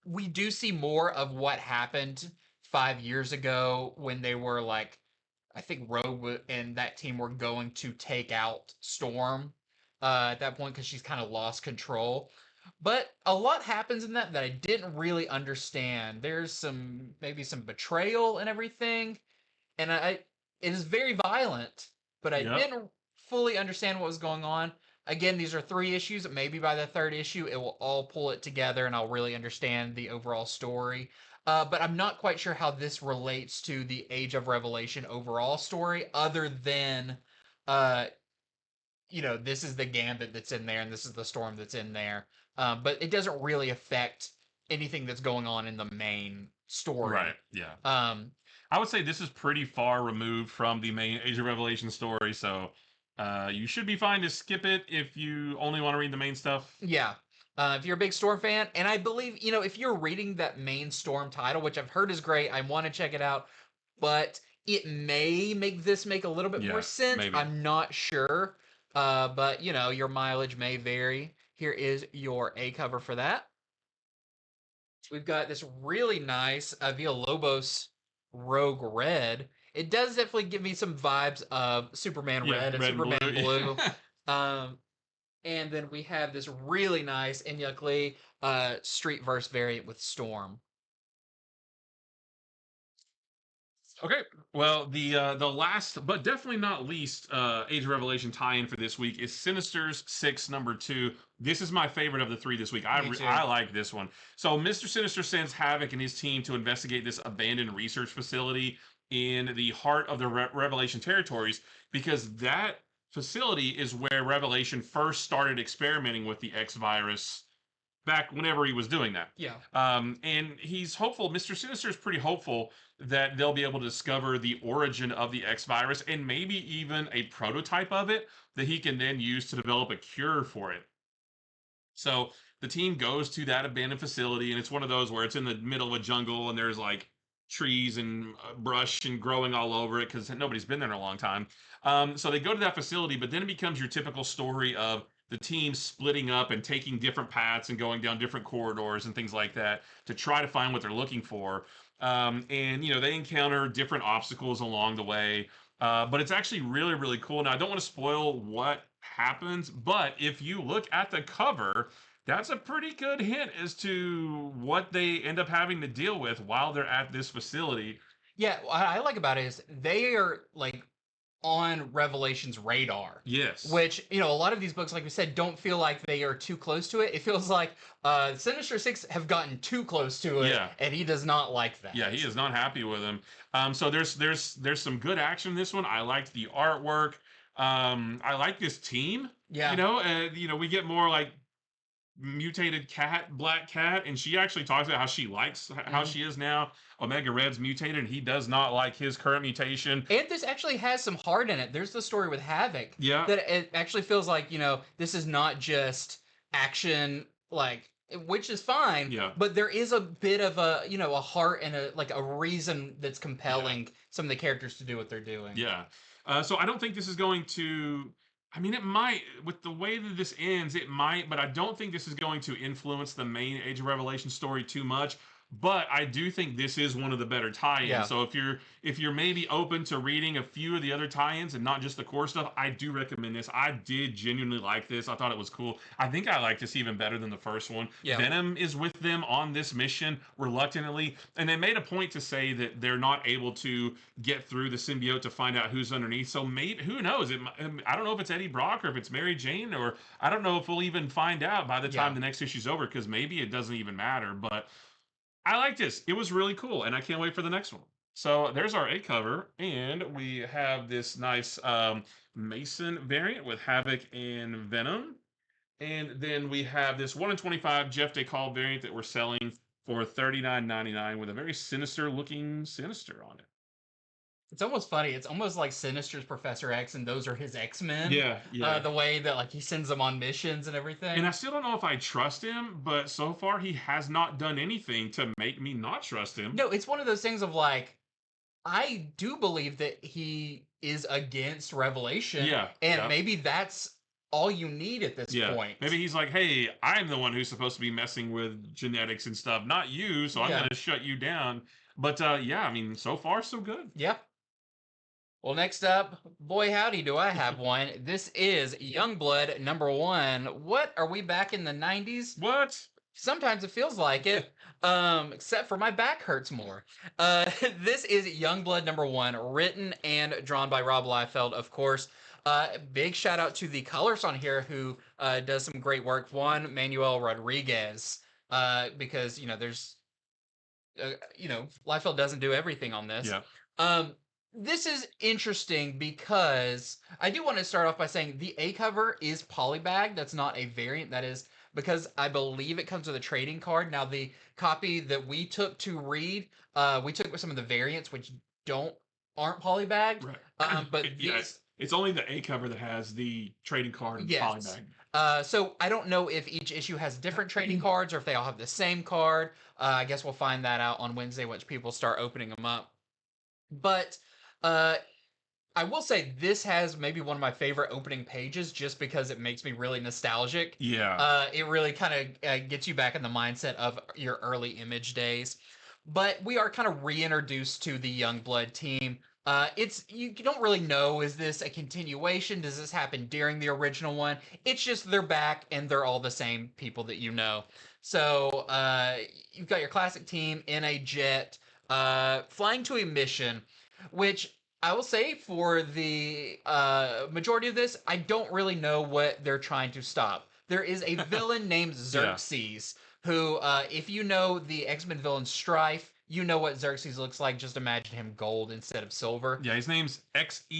We do see more of what happened 5 years ago when they were like, I think Rogue and that team were going to take out Storm at that point because she's kind of lost control. But a lot happens in that I didn't really understand. There's maybe some betrayal and everything, and it is very violent, but I didn't fully understand what was going on. Again, these are 3 issues. Maybe by the 3rd issue, it will all pull it together, and I'll really understand the overall story. But I'm not quite sure how this relates to the Age of Revelation overall story, other than, you know, this is the Gambit that's in there, and this is the Storm that's in there. But it doesn't really affect anything that's going on in the main story. Right. Yeah. I would say this is pretty far removed from the main Age of Revelation story, so you should be fine to skip it if you only want to read the main stuff. Yeah. If you're a big Storm fan, and I believe, you know, if you're reading that main Storm title, which I've heard is great, I want to check it out, but it may make this make a little bit more sense. Maybe. I'm not sure. But, you know, your mileage may vary. Here is your A cover for that. We've got this really nice Villalobos Rogue Red. It does definitely give me some vibes of Superman Red and Superman Blue. And then we have this really nice Inyuk Lee street verse variant with Storm. Okay, well, the last, but definitely not least, Age of Revelation tie-in for this week is Sinister's 6 #2. This is my favorite of the 3 this week. I like this one. So Mr. Sinister sends Havoc and his team to investigate this abandoned research facility in the heart of the Revelation territories, because that facility is where Revelation first started experimenting with the X virus back whenever he was doing that. Yeah. And he's hopeful. Mr. Sinister is pretty hopeful that they'll be able to discover the origin of the X virus and maybe even a prototype of it that he can then use to develop a cure for it. So the team goes to that abandoned facility, and it's one of those where it's in the middle of a jungle and there's like trees and brush and growing all over it because nobody's been there in a long time. So they go to that facility, but then it becomes your typical story of the team splitting up and taking different paths and going down different corridors and things like that to try to find what they're looking for. And, you know, they encounter different obstacles along the way. But it's actually really, really cool. Now, I don't want to spoil what happens, but if you look at the cover, that's a pretty good hint as to what they end up having to deal with while they're at this facility. Yeah, what I like about it is they are like on Revelation's radar. Yes. Which, you know, a lot of these books, like we said, don't feel like they are too close to it. It feels like Sinister Six have gotten too close to it, and he does not like that. Yeah, he is not happy with him. So there's some good action in this one. I liked the artwork. I like this team. Yeah. You know, we get more like mutated Black Cat, and she actually talks about how she likes how she is now. Omega Red's mutated, and he does not like his current mutation. And this actually has some heart in it. There's the story with Havoc. Yeah. That it actually feels like, you know, this is not just action, like, which is fine. Yeah. But there is a bit of a, you know, a heart and a reason that's compelling some of the characters to do what they're doing. Yeah. So I don't think this is going to. I mean, it might, with the way that this ends, it might, but I don't think this is going to influence the main Age of Revelation story too much. But I do think this is one of the better tie-ins. Yeah. So if you're maybe open to reading a few of the other tie-ins and not just the core stuff, I do recommend this. I did genuinely like this. I thought it was cool. I think I like this even better than the first one. Yeah. Venom is with them on this mission reluctantly, and they made a point to say that they're not able to get through the symbiote to find out who's underneath. So maybe, who knows? I don't know if it's Eddie Brock or if it's Mary Jane, or I don't know if we'll even find out by the time the next issue's over, because maybe it doesn't even matter. But I like this. It was really cool, and I can't wait for the next one. So there's our A cover, and we have this nice Mason variant with Havoc and Venom. And then we have this 1 in 25 Jeff DeCall variant that we're selling for $39.99 with a very sinister looking Sinister on it. It's almost funny. It's almost like Sinister's Professor X, and those are his X-Men. Yeah, yeah. The way that like he sends them on missions and everything. And I still don't know if I trust him, but so far he has not done anything to make me not trust him. No, it's one of those things of like, I do believe that he is against Revelation. Yeah. And maybe that's all you need at this point. Maybe he's like, hey, I'm the one who's supposed to be messing with genetics and stuff, not you, so I'm going to shut you down. But yeah, I mean, so far, so good. Yep. Well, next up, boy howdy, do I have one. This is Youngblood #1. What? Are we back in the 90s? What? Sometimes it feels like it, except for my back hurts more. This is Youngblood #1, written and drawn by Rob Liefeld, of course. Big shout out to the colors on here who does some great work. Juan Manuel Rodriguez, because, there's, Liefeld doesn't do everything on this. Yeah. This is interesting because I do want to start off by saying the A cover is polybag. That's not a variant. That is because I believe it comes with a trading card. Now, the copy that we took to read, we took with some of the variants which aren't polybagged. Right. But it's only the A cover that has the trading card and polybag. So I don't know if each issue has different trading cards or if they all have the same card. I guess we'll find that out on Wednesday once people start opening them up. But I will say this has maybe one of my favorite opening pages just because it makes me really nostalgic. Yeah. It really kind of gets you back in the mindset of your early Image days. But we are kind of reintroduced to the Youngblood team. You don't really know, is this a continuation? Does this happen during the original one? It's just they're back and they're all the same people that you know. So you've got your classic team in a jet flying to a mission, which I will say for the majority of this, I don't really know what they're trying to stop. There is a villain named Xerxes, who, if you know the X-Men villain Strife, you know what Xerxes looks like. Just imagine him gold instead of silver. Yeah, his name's Xerxes.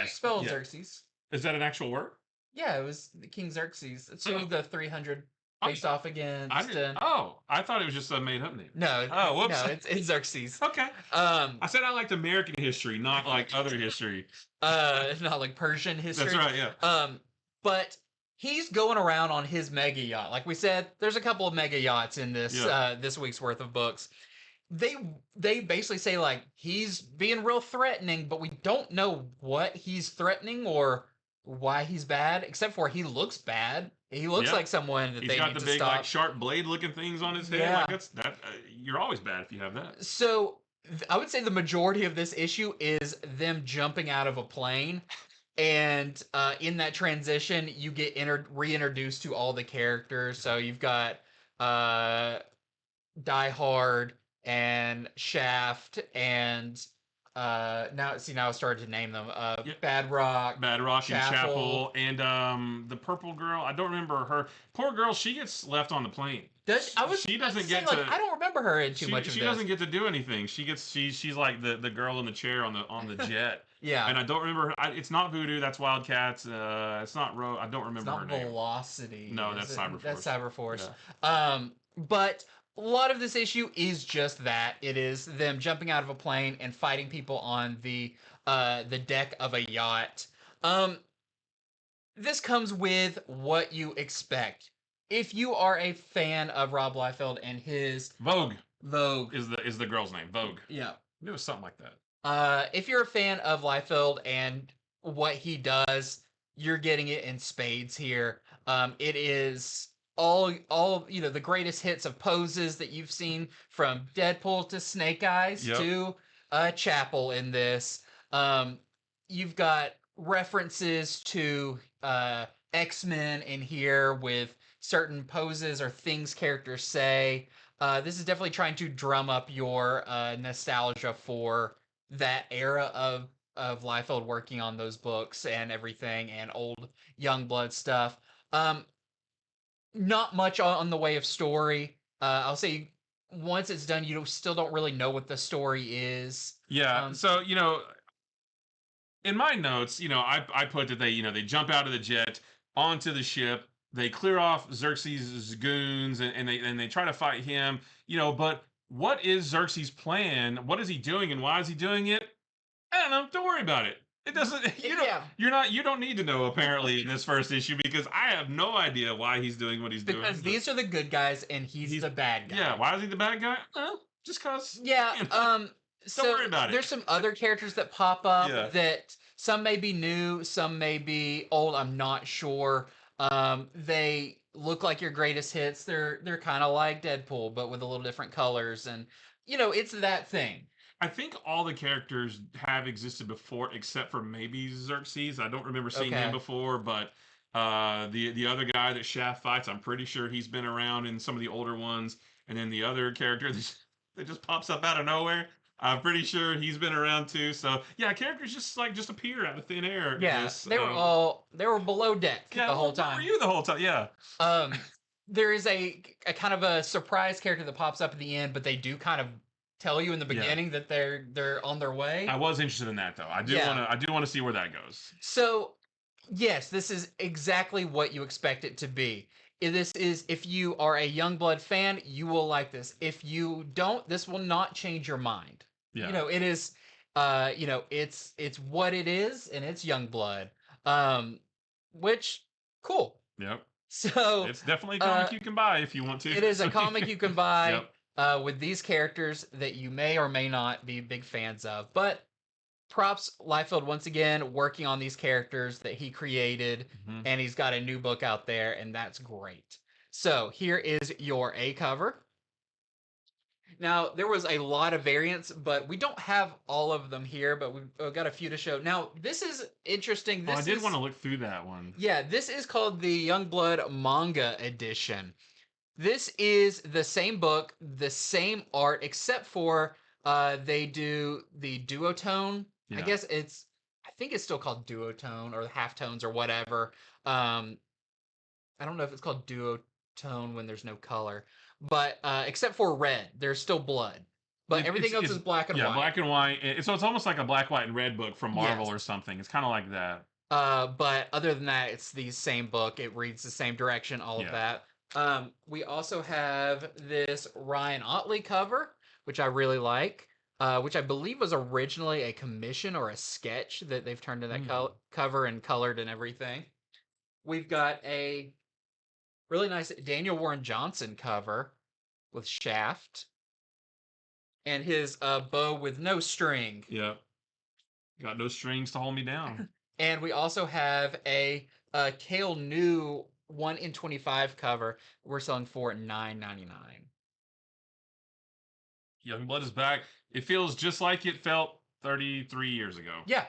Spelled Xerxes. Is that an actual word? Yeah, it was King Xerxes. It's who the 300 faced off against. I thought it was just a made-up name. No. Oh, whoops. No, it's Xerxes. Okay. I said I liked American history, not like other history. Not like Persian history. That's right, yeah. But he's going around on his mega yacht. Like we said, there's a couple of mega yachts in this this week's worth of books. They basically say like he's being real threatening, but we don't know what he's threatening or why he's bad, except for he looks bad. He looks like someone that he's they got need the to big stop. like sharp blade looking things on his head. Yeah. Like that. You're always bad if you have that. So I would say the majority of this issue is them jumping out of a plane. And in that transition, you get reintroduced to all the characters. So you've got Die Hard and Shaft and now I started to name them. Bad Rock and Chapel, and the purple girl. I don't remember her. Poor girl, she gets left on the plane. She doesn't get to. I don't remember her in too much of this. She doesn't get to do anything. She's like the girl in the chair on the jet. Yeah. And I don't remember. It's not Voodoo. That's Wildcats. It's not I don't remember her name. It's not Velocity. No, that's Cyberforce. That's Cyberforce. Yeah. But a lot of this issue is just that. It is them jumping out of a plane and fighting people on the deck of a yacht. This comes with what you expect. If you are a fan of Rob Liefeld and his Vogue is the girl's name. Vogue. Yeah. It was something like that. If you're a fan of Liefeld and what he does, you're getting it in spades here. It is all the greatest hits of poses that you've seen from Deadpool to Snake Eyes to Chapel in this. You've got references to X-Men in here with certain poses or things characters say. This is definitely trying to drum up your nostalgia for that era of Liefeld working on those books and everything and old Youngblood stuff. Not much on the way of story. I'll say once it's done, still don't really know what the story is. Yeah. So, in my notes, I put that they jump out of the jet onto the ship, they clear off Xerxes' goons, and they try to fight him. But what is Xerxes' plan? What is he doing, and why is he doing it? I don't know. Don't worry about it. It doesn't. Yeah. You don't need to know apparently in this first issue, because I have no idea why he's doing what he's doing. Because these are the good guys and he's the bad guy. Yeah. Why is he the bad guy? Just cause. Yeah. Don't worry about it. There's some other characters that pop up that some may be new, some may be old. I'm not sure. They look like your greatest hits. They're kind of like Deadpool, but with a little different colors, and it's that thing. I think all the characters have existed before, except for maybe Xerxes. I don't remember seeing him before, but the other guy that Shaft fights, I'm pretty sure he's been around in some of the older ones. And then the other character that just pops up out of nowhere, I'm pretty sure he's been around too. So yeah, characters just appear out of thin air. Yeah, they were below deck the whole time. Where were you the whole time? Yeah. There is a kind of a surprise character that pops up at the end, but they do kind of tell you in the beginning that they're on their way. I was interested in that though. I do want to see where that goes. So, yes, this is exactly what you expect it to be. If you are a Youngblood fan, you will like this. If you don't, this will not change your mind. Yeah. It is it's what it is, and it's Youngblood. Which cool. Yep. So it's definitely a comic you can buy if you want to. It is a comic you can buy. Yep. With these characters that you may or may not be big fans of. But props Liefeld once again working on these characters that he created, and he's got a new book out there, and that's great. So here is your A cover. Now, there was a lot of variants, but we don't have all of them here, but we've got a few to show. Now, this is interesting. I did want to look through that one. Yeah, this is called the Youngblood Manga Edition. This is the same book, the same art, except for they do the duotone. Yeah. I think it's still called duotone or halftones or whatever. I don't know if it's called duotone when there's no color, but except for red, there's still blood. But everything else is black and white. Yeah, black and white. So it's almost like a black, white, and red book from Marvel or something. It's kind of like that. But other than that, it's the same book. It reads the same direction, all of that. We also have this Ryan Otley cover, which I really like, which I believe was originally a commission or a sketch that they've turned into that cover and colored and everything. We've got a really nice Daniel Warren Johnson cover with Shaft and his bow with no string. Yeah. Got no strings to hold me down. And we also have a Cale New 1 in 25 cover. We're selling for $9.99. Youngblood is back. It feels just like it felt 33 years ago. Yeah.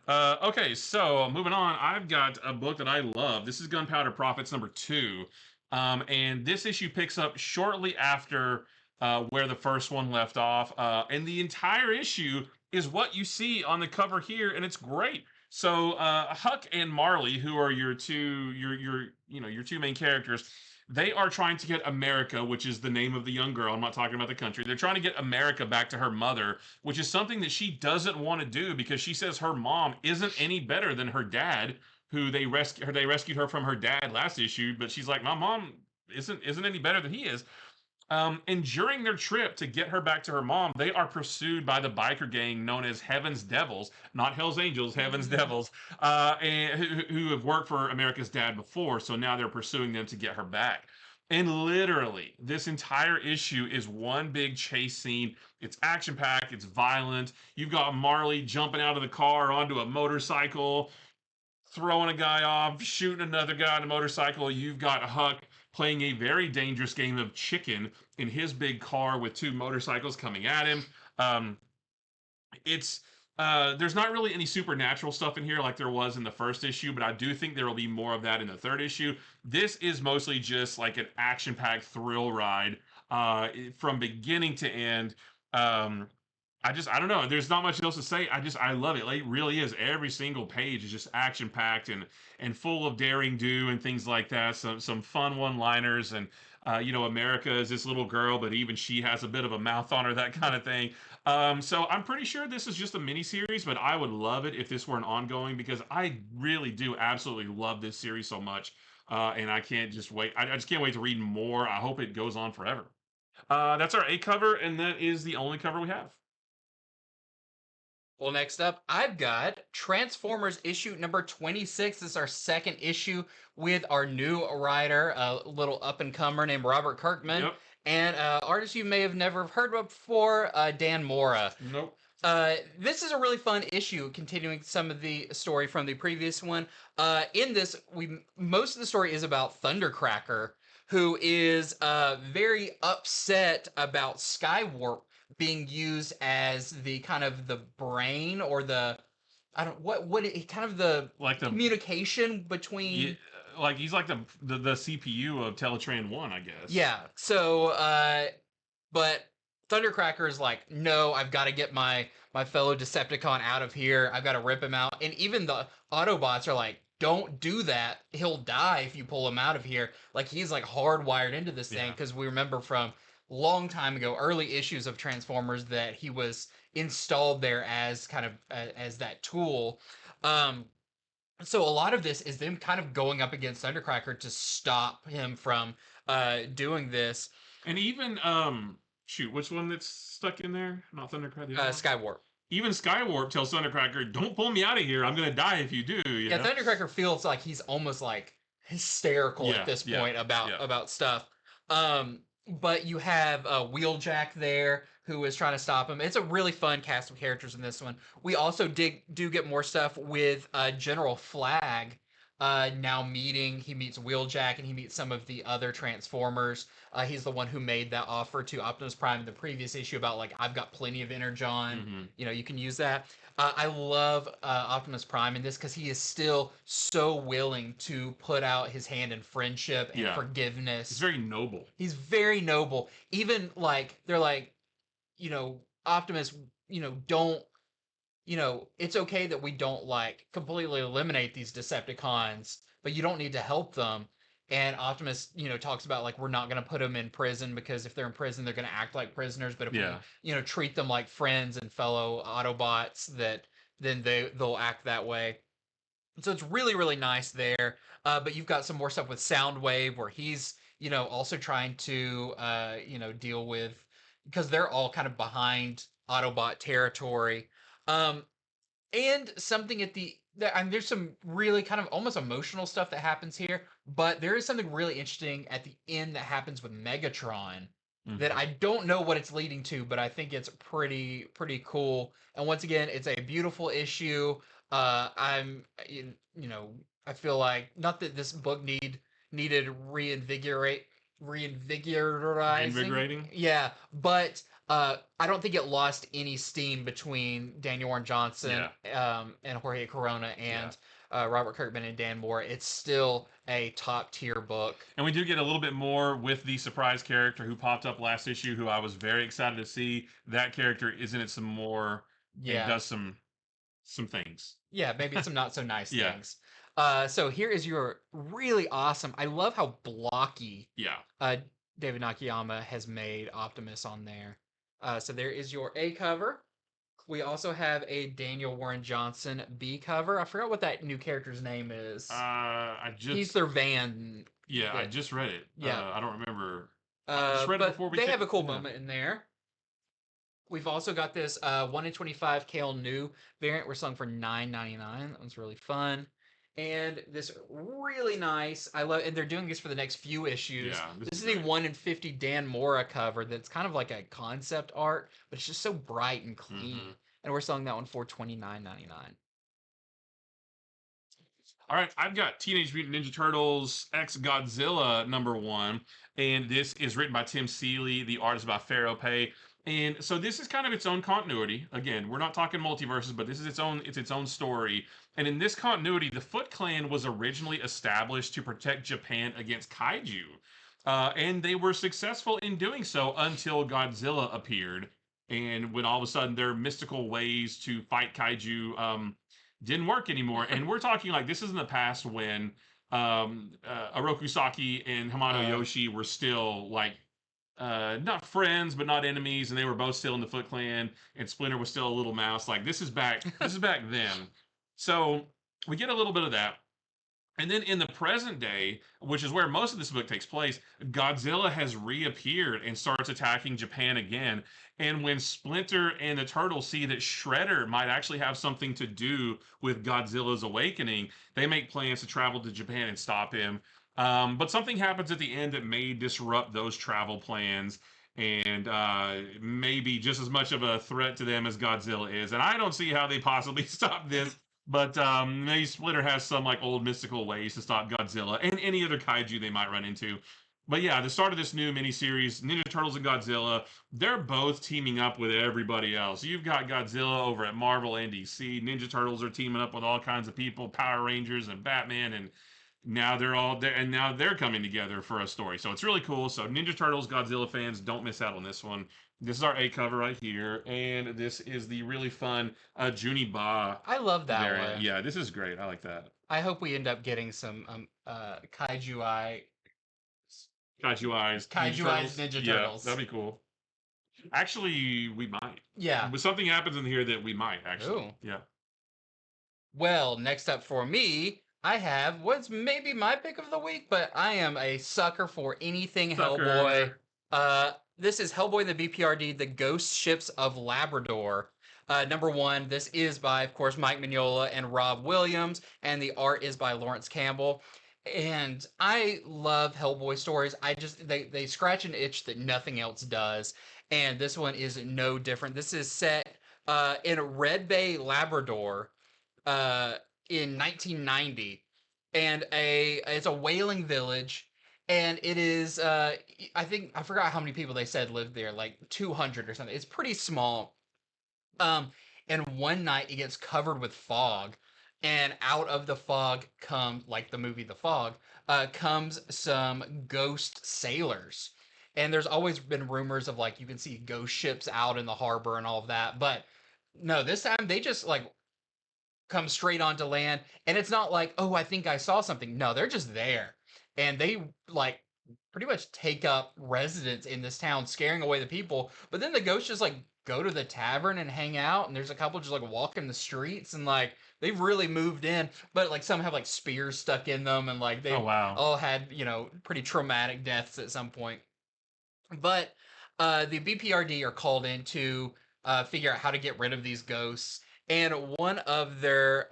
Okay, so moving on. I've got a book that I love. This is Gunpowder Prophets #2. And this issue picks up shortly after where the first one left off. And the entire issue is what you see on the cover here, and it's great. So Huck and Marley, who are your two main characters, they are trying to get America, which is the name of the young girl. I'm not talking about the country. They're trying to get America back to her mother, which is something that she doesn't want to do because she says her mom isn't any better than her dad, who they rescued her from her dad last issue. But she's like, my mom isn't any better than he is. And during their trip to get her back to her mom, they are pursued by the biker gang known as Heaven's Devils, not Hell's Angels, Heaven's Devils, and who have worked for America's dad before. So now they're pursuing them to get her back. And literally, this entire issue is one big chase scene. It's action-packed. It's violent. You've got Marley jumping out of the car onto a motorcycle, throwing a guy off, shooting another guy on a motorcycle. You've got Huck playing a very dangerous game of chicken in his big car with two motorcycles coming at him. There's not really any supernatural stuff in here like there was in the first issue, but I do think there will be more of that in the third issue. This is mostly just like an action-packed thrill ride from beginning to end. I don't know. There's not much else to say. I love it. Like, it really is. Every single page is just action-packed and full of daring do and things like that. Some fun one-liners. And America is this little girl, but even she has a bit of a mouth on her, that kind of thing. So I'm pretty sure this is just a mini series, but I would love it if this were an ongoing because I really do absolutely love this series so much. And I can't just wait. I just can't wait to read more. I hope it goes on forever. That's our A cover, and that is the only cover we have. Well, next up, I've got Transformers issue number 26. This is our second issue with our new writer, a little up-and-comer named Robert Kirkman, Yep. and artist you may have never heard of before, Dan Mora. Nope. This is a really fun issue, continuing some of the story from the previous one. In this, most of the story is about Thundercracker, who is very upset about Skywarp being used as the kind of the brain or the I don't kind of the Like the communication between. Yeah, like he's like the CPU of Teletran 1, I guess. Yeah. So, but Thundercracker is like, no, I've got to get my fellow Decepticon out of here. I've got to rip him out. And even the Autobots are like, don't do that. He'll die if you pull him out of here. Like he's like hardwired into this thing Yeah. because we remember from long time ago, early issues of Transformers, that he was installed there as kind of as that tool. So a lot of this is them kind of going up against Thundercracker to stop him from doing this. And even shoot, which one that's stuck in there? Not Thundercracker. The other one? Skywarp. Even Skywarp tells Thundercracker, "Don't pull me out of here. I'm gonna die if you do." You Yeah, know? Thundercracker feels like he's almost like hysterical Yeah, at this yeah, point yeah. about stuff. But you have Wheeljack there who is trying to stop him. It's a really fun cast of characters in this one. We also do get more stuff with General Flag. Now he meets Wheeljack and he meets some of the other Transformers. He's the one who made that offer to Optimus Prime in the previous issue about like, I've got plenty of Energon. Mhm. You can use that. I love Optimus Prime in this because he is still so willing to put out his hand in friendship and Yeah. forgiveness. He's very noble. He's very noble. Even like they're like, Optimus, don't, it's okay that we don't like completely eliminate these Decepticons, but you don't need to help them. And Optimus, talks about like, we're not going to put them in prison because if they're in prison, they're going to act like prisoners. But if Yeah. we, treat them like friends and fellow Autobots, then they'll act that way. So it's really, really nice there. But you've got some more stuff with Soundwave where he's, also trying to, deal with, because they're all kind of behind Autobot territory. And something there's some really kind of almost emotional stuff that happens here, but there is something really interesting at the end that happens with Megatron that I don't know what it's leading to, but I think it's pretty cool. And once again, it's a beautiful issue. I feel like not that this book needed Invigorating. Yeah, but I don't think it lost any steam between Daniel Warren Johnson and Jorge Corona and Robert Kirkman and Dan Moore. It's still a top tier book. And we do get a little bit more with the surprise character who popped up last issue, who I was very excited to see. That character is in it some more and does some things. Yeah, maybe some not so nice Yeah. things. So here is your really awesome. I love how blocky David Nakayama has made Optimus on there. So there is your A cover. We also have a Daniel Warren Johnson B cover. I forgot what that new character's name is. He's their van. Yeah, I just read it. Yeah. I don't remember. I just read it before we they have a cool moment in there. We've also got this 1 in 25 Kale New variant. We're selling for $9.99. That one's really fun. And this really nice, and they're doing this for the next few issues. Yeah, this is a 1 in 50 Dan Mora cover that's kind of like a concept art, but it's just so bright and clean. And we're selling that one for $29.99. All right, I've got Teenage Mutant Ninja Turtles X Godzilla #1, and this is written by Tim Seeley. The art is by Pharaoh Pay. And so this is kind of its own continuity. Again, we're not talking multiverses, but this is its own story. And in this continuity, the Foot Clan was originally established to protect Japan against kaiju. And they were successful in doing so until Godzilla appeared. And when all of a sudden their mystical ways to fight kaiju didn't work anymore. And we're talking like this is in the past when Oroku Saki and Hamano Yoshi were still like not friends but not enemies, and they were both still in the Foot Clan, and Splinter was still a little mouse. Like this is back then. So we get a little bit of that. And then in the present day, which is where most of this book takes place, Godzilla has reappeared and starts attacking Japan again. And when Splinter and the Turtles see that Shredder might actually have something to do with Godzilla's awakening, they make plans to travel to Japan and stop him. But something happens at the end that may disrupt those travel plans and maybe just as much of a threat to them as Godzilla is. And I don't see how they possibly stop this. But maybe Splitter has some like old mystical ways to stop Godzilla and any other kaiju they might run into. But yeah, the start of this new miniseries, Ninja Turtles and Godzilla, they're both teaming up with everybody else. You've got Godzilla over at Marvel and DC. Ninja Turtles are teaming up with all kinds of people, Power Rangers and Batman, and now they're all there, and now they're coming together for a story. So it's really cool. So Ninja Turtles, Godzilla fans, don't miss out on this one. This is our A cover right here, and this is the really fun Juniba. I love that variant. one. Yeah, this is great. I like that. I hope we end up getting some Kaiju Eye. Kaiju Eyes. Kaiju Eyes Ninja Turtles. Yeah, that'd be cool. Actually, we might. Yeah. But something happens in here that we might, actually. Ooh. Yeah. Well, next up for me, I have what's maybe my pick of the week, but I am a sucker for anything Hellboy. This is Hellboy the BPRD, The Ghost Ships of Labrador. Number one, this is by, of course, Mike Mignola and Rob Williams, and the art is by Lawrence Campbell. And I love Hellboy stories. They scratch an itch that nothing else does, and this one is no different. This is set in Red Bay, Labrador, in 1990, and it's a whaling village. And it is, I forgot how many people they said lived there, like 200 or something. It's pretty small. And one night it gets covered with fog, and out of the fog comes, like the movie The Fog, comes some ghost sailors. And there's always been rumors of like you can see ghost ships out in the harbor and all of that, but no, this time they just like come straight onto land, and it's not like, oh, I think I saw something. No, they're just there. And they like pretty much take up residence in this town, scaring away the people. But then the ghosts just like go to the tavern and hang out, and there's a couple just like walking the streets, and like they've really moved in. But like some have like spears stuck in them, and like they all had, you know, pretty traumatic deaths at some point. But the BPRD are called in to figure out how to get rid of these ghosts, and one of their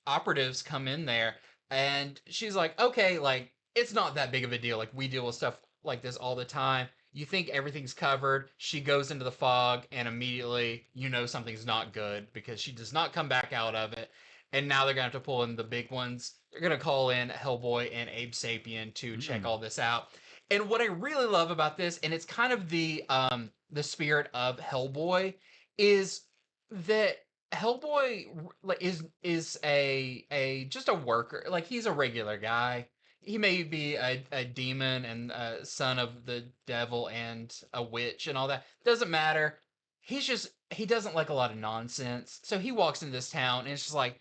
operatives come in there, and she's like, okay, like it's not that big of a deal. Like we deal with stuff like this all the time. You think everything's covered. She goes into the fog, and immediately you know something's not good because she does not come back out of it. And now they're gonna have to pull in the big ones. They're gonna call in Hellboy and Abe Sapien to check all this out. And what I really love about this, and it's kind of the spirit of Hellboy, is that Hellboy is a just a worker. Like he's a regular guy. He may be a demon and son of the devil and a witch and all that. Doesn't matter. He doesn't like a lot of nonsense. So he walks into this town and it's just like,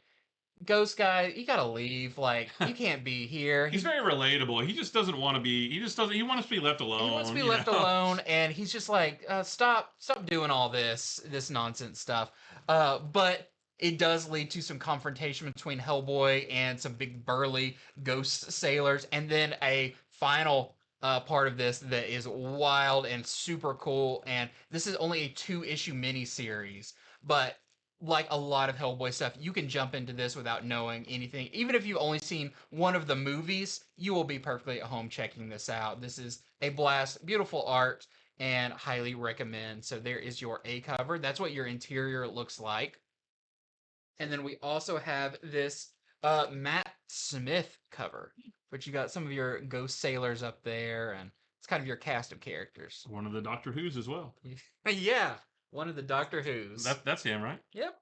ghost guy, you gotta leave. Like you can't be here. He's very relatable. He just doesn't want to be. He just doesn't. He wants to be left alone. He wants to be left alone, and he's just like, stop doing all this nonsense stuff. But it does lead to some confrontation between Hellboy and some big burly ghost sailors, and then a final part of this that is wild and super cool. And this is only a 2-issue miniseries, but like a lot of Hellboy stuff, you can jump into this without knowing anything. Even if you've only seen one of the movies, you will be perfectly at home checking this out. This is a blast, beautiful art, and highly recommend. So there is your A cover. That's what your interior looks like. And then we also have this Matt Smith cover, which you got some of your ghost sailors up there, and it's kind of your cast of characters. One of the Doctor Who's as well. Yeah. One of the Doctor Who's. That's him, right? Yep.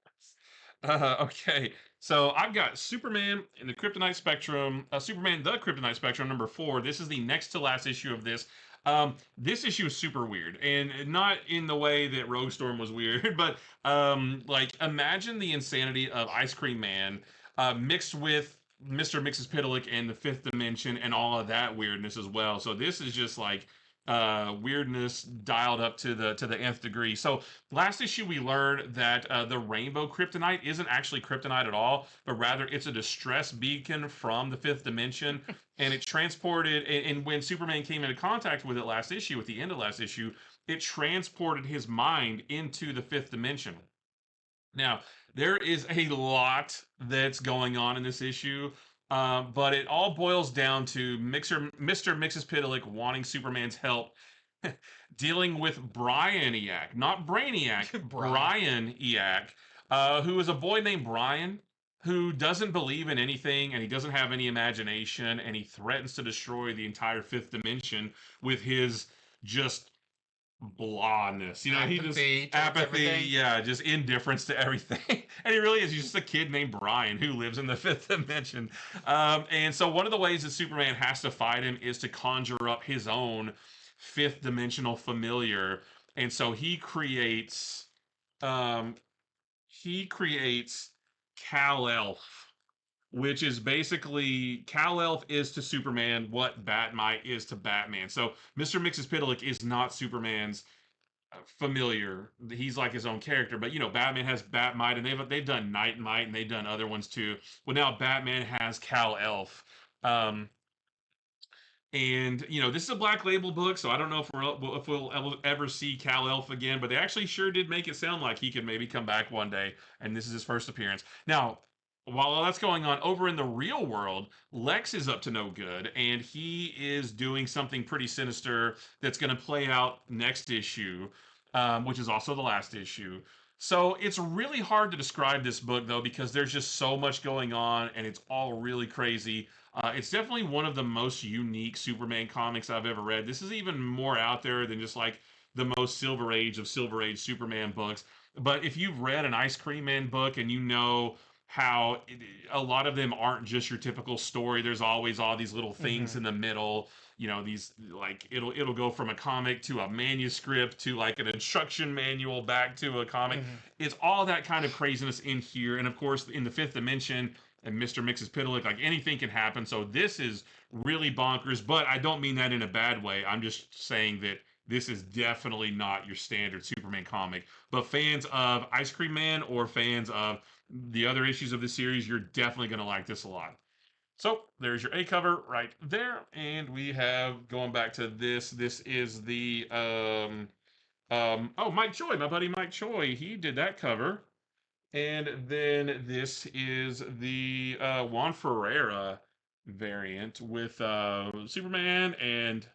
Okay, so I've got Superman in the Kryptonite Spectrum, Superman the Kryptonite Spectrum number 4. This is the next to last issue of this. This issue is super weird, and not in the way that Rogue Storm was weird, but like imagine the insanity of Ice Cream Man mixed with Mr. Mxyzptlk and the Fifth Dimension and all of that weirdness as well. So this is just like weirdness dialed up to the nth degree. So last issue we learned that the rainbow kryptonite isn't actually kryptonite at all, but rather it's a distress beacon from the Fifth Dimension, and it transported. And when Superman came into contact with it last issue, at the end of last issue, it transported his mind into the Fifth Dimension. Now, there is a lot that's going on in this issue, but it all boils down to Mr. Mxyzptlk wanting Superman's help dealing with Brainiac, not Brainiac, Brainiac, who is a boy named Brian who doesn't believe in anything and he doesn't have any imagination and he threatens to destroy the entire fifth dimension with his just blahness. You know, he just apathy, yeah, just indifference to everything. And he really is. He's just a kid named Brian who lives in the fifth dimension. And so one of the ways that Superman has to fight him is to conjure up his own fifth dimensional familiar. And so he creates Kal-Elf, which is basically Kal-Elf is to Superman what Batmite is to Batman. So Mr. Mxyzptlk is not Superman's familiar. He's like his own character, but you know, Batman has Batmite, and they've done Nightmite, and they've done other ones too. Well, now Batman has Kal-Elf. And you know, this is a Black Label book, so I don't know if we'll ever see Kal-Elf again. But they actually sure did make it sound like he could maybe come back one day, and this is his first appearance. Now, while all that's going on over in the real world, Lex is up to no good, and he is doing something pretty sinister that's going to play out next issue, which is also the last issue. So it's really hard to describe this book though, because there's just so much going on, and it's all really crazy. It's definitely one of the most unique Superman comics I've ever read. This is even more out there than just like the most Silver Age of Silver Age Superman books. But if you've read an Ice Cream Man book and you know how a lot of them aren't just your typical story, there's always all these little things in the middle. You know, these like it'll go from a comic to a manuscript to like an instruction manual back to a comic. It's all that kind of craziness in here, and of course in the fifth dimension and Mr. Mxyzptlk, like anything can happen. So this is really bonkers, but I don't mean that in a bad way. I'm just saying that this is definitely not your standard Superman comic. But fans of Ice Cream Man or fans of the other issues of the series, you're definitely going to like this a lot. So there's your A cover right there, and we have going back to this. This is the oh, Mike Choi, my buddy Mike Choi, he did that cover. And then this is the Juan Ferreira variant with Superman and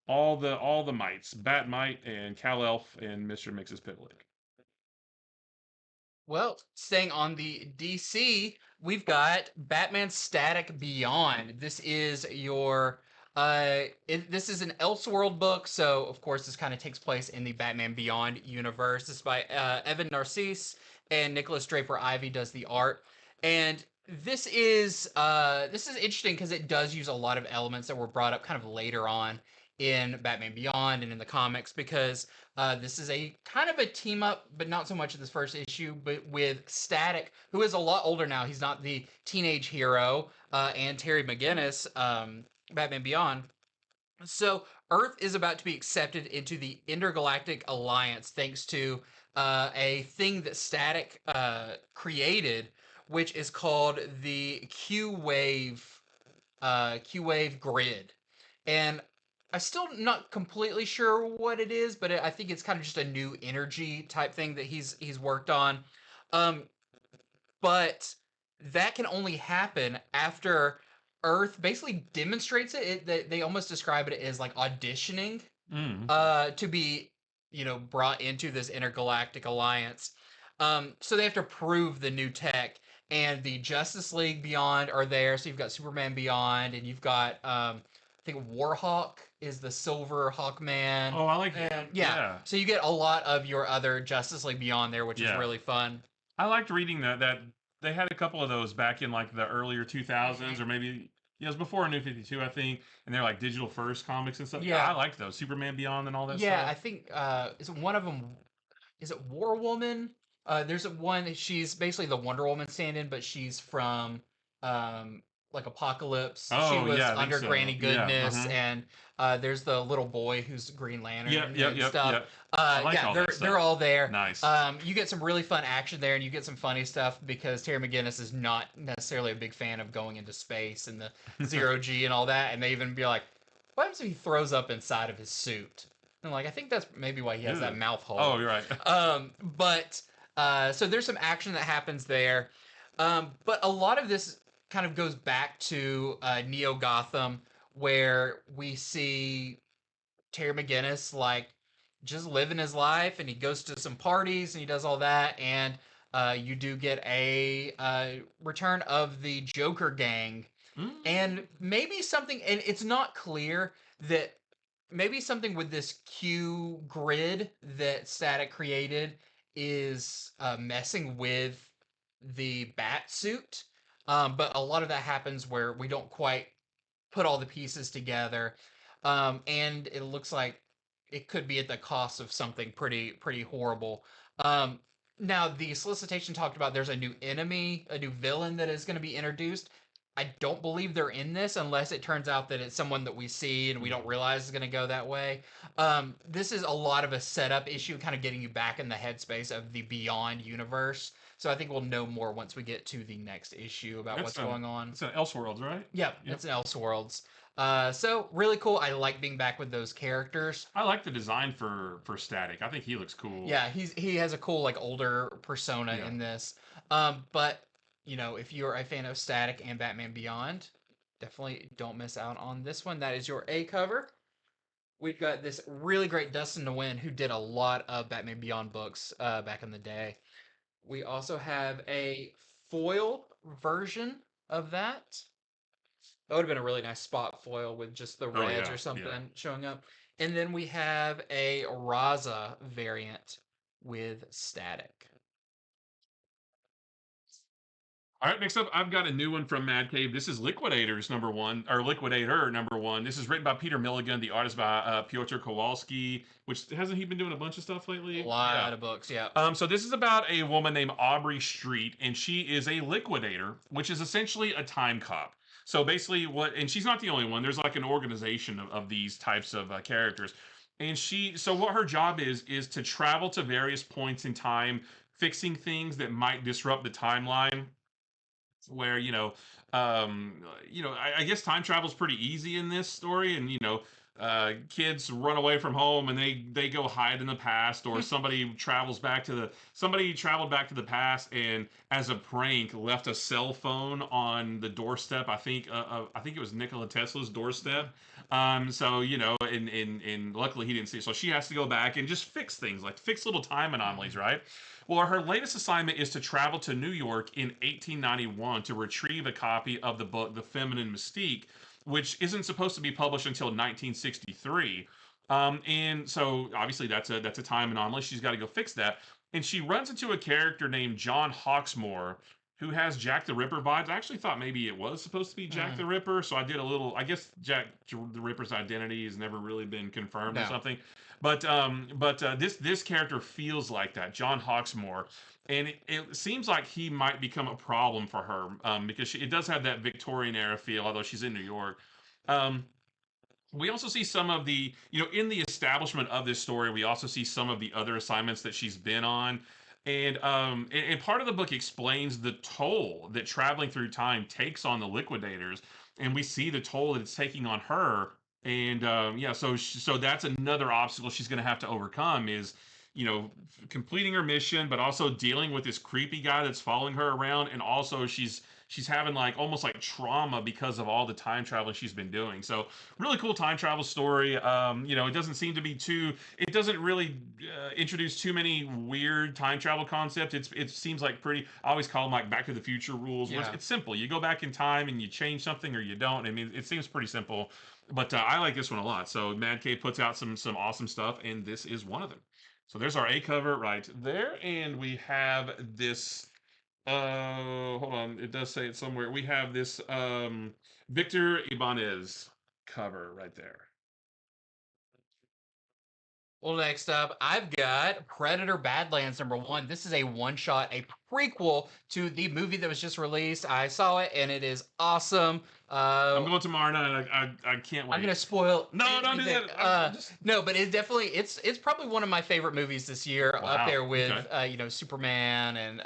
all the mites, Batmite and Kal-Elf and Mr. Mxyzptlk. Well, staying on the DC, we've got Batman Static Beyond. This is your this is an Elseworld book, so of course this kind of takes place in the Batman Beyond universe. This is by Evan Narcisse, and Nicholas Draper Ivy does the art. And this is interesting because it does use a lot of elements that were brought up kind of later on in Batman Beyond and in the comics, because this is a kind of a team up, but not so much in this first issue, but with Static, who is a lot older now. He's not the teenage hero, and Terry McGinnis, Batman Beyond. So Earth is about to be accepted into the Intergalactic Alliance thanks to a thing that Static created, which is called the Q-Wave grid. And I'm still not completely sure what it is, but I think it's kind of just a new energy type thing that he's worked on. But that can only happen after Earth basically demonstrates it. They almost describe it as like auditioning to be, brought into this intergalactic alliance. So they have to prove the new tech, and the Justice League Beyond are there. So you've got Superman Beyond, and you've got I think Warhawk is the Silver Hawkman. Oh, I like him. Yeah. So you get a lot of your other Justice League Beyond there, which is really fun. I liked reading that they had a couple of those back in like the earlier 2000s, or maybe it was before New 52, I think, and they're like digital first comics and stuff. Yeah, I liked those. Superman Beyond and all that stuff. Yeah, I think is it one of them? Is it War Woman? There's one. She's basically the Wonder Woman stand-in, but she's from like Apocalypse. She Oh was yeah, I think under so. Granny Yeah. Goodness, Uh-huh. and there's the little boy who's Green Yep, Lantern yep, and yep, stuff. yep. I like Yeah, all that they're stuff. all there. Nice. You get some really fun action there, and you get some funny stuff because Terry McGinnis is not necessarily a big fan of going into space and the zero G and all that. And they even be like, "What happens if he throws up inside of his suit?" And like, I think that's maybe why he has that Ew. mouth hole. Oh, you're right. But so there's some action that happens there. But a lot of this kind of goes back to Neo Gotham, where we see Terry McGinnis like just living his life, and he goes to some parties and he does all that, and you do get a return of the Joker gang, Mm. and maybe something, and it's not clear that maybe something with this Q grid that Static created is messing with the bat suit. But a lot of that happens where we don't quite put all the pieces together, and it looks like it could be at the cost of something pretty horrible. Um, Now the solicitation talked about there's a new enemy, a new villain that is going to be introduced. I don't believe they're in this unless it turns out that it's someone that we see and we don't realize is going to go that way. This is a lot of a setup issue, kind of getting you back in the headspace of the Beyond universe. So I think we'll know more once we get to the next issue about That's what's going on. it's an Elseworlds, right? Yep, Yep. it's an Elseworlds. So really cool. I like being back with those characters. I like the design for Static. I think he looks cool. Yeah, he has a cool like older persona Yeah. in this. But you know, if you're a fan of Static and Batman Beyond, definitely don't miss out on this one. That is your A cover. We've got this really great Dustin Nguyen who did a lot of Batman Beyond books back in the day. We also have a foil version of that. That would have been a really nice spot foil with just the Oh reds yeah, or yeah. something showing up. And then we have a Raza variant with static. All right, next up, I've got a new one from Mad Cave. This is Liquidators number one, or Liquidator number one. This is written by Peter Milligan, the artist by Piotr Kowalski, which hasn't he been doing a bunch of stuff A lately? Yeah. lot of books, yeah. So this is about a woman named Aubrey Street, and she is a liquidator, which is essentially a time cop. So basically, and she's not the only one. There's like an organization of these types of characters, and so what her job is to travel to various points in time, fixing things that might disrupt the timeline where I guess time travel's pretty easy in this story, and kids run away from home and they go hide in the past, or somebody traveled back to the past and as a prank left a cell phone on the doorstep. I think it was Nikola Tesla's doorstep. So and luckily he didn't see it, so she has to go back and just fix things, like fix little time anomalies, right? Well, her latest assignment is to travel to New York in 1891 to retrieve a copy of the book The Feminine Mystique, which isn't supposed to be published until 1963. And so obviously that's a time anomaly. She's got to go fix that. And she runs into a character named John Hawksmoor, who has Jack the Ripper vibes. I actually thought maybe it was supposed to be Jack the Ripper, so I did a little. I guess Jack the Ripper's identity has never really been confirmed or No. something. But this character feels like that, John Hawksmoor, and it seems like he might become a problem for her, because it does have that Victorian era feel, although she's in New York. Um, we also see some of in the establishment of this story, we also see some of the other assignments that she's been on. And part of the book explains the toll that traveling through time takes on the liquidators, and we see the toll that it's taking on her. And yeah, so that's another obstacle she's going to have to overcome is completing her mission, but also dealing with this creepy guy that's following her around, and also she's having like almost like trauma because of all the time traveling she's been doing. So really cool time travel story. It doesn't seem to be it doesn't really introduce too many weird time travel concepts. It seems like pretty. I always call them like Back to the Future rules. Where Yeah. it's simple. You go back in time and you change something or you don't. I mean, it seems pretty simple. But I like this one a lot. So Mad Cave puts out some awesome stuff, and this is one of them. So there's our A cover right there, and we have this. Hold on, it does say it somewhere. We have this Victor Ibanez cover right there. Well, next up, I've got Predator Badlands #1. This is a one-shot, a prequel to the movie that was just released. I saw it, and it is awesome. I'm going tomorrow night. I can't wait. I'm gonna spoil. No, don't do anything. that. I'm just... No, but it's probably one of my favorite movies this year, up Wow, there with okay. Superman and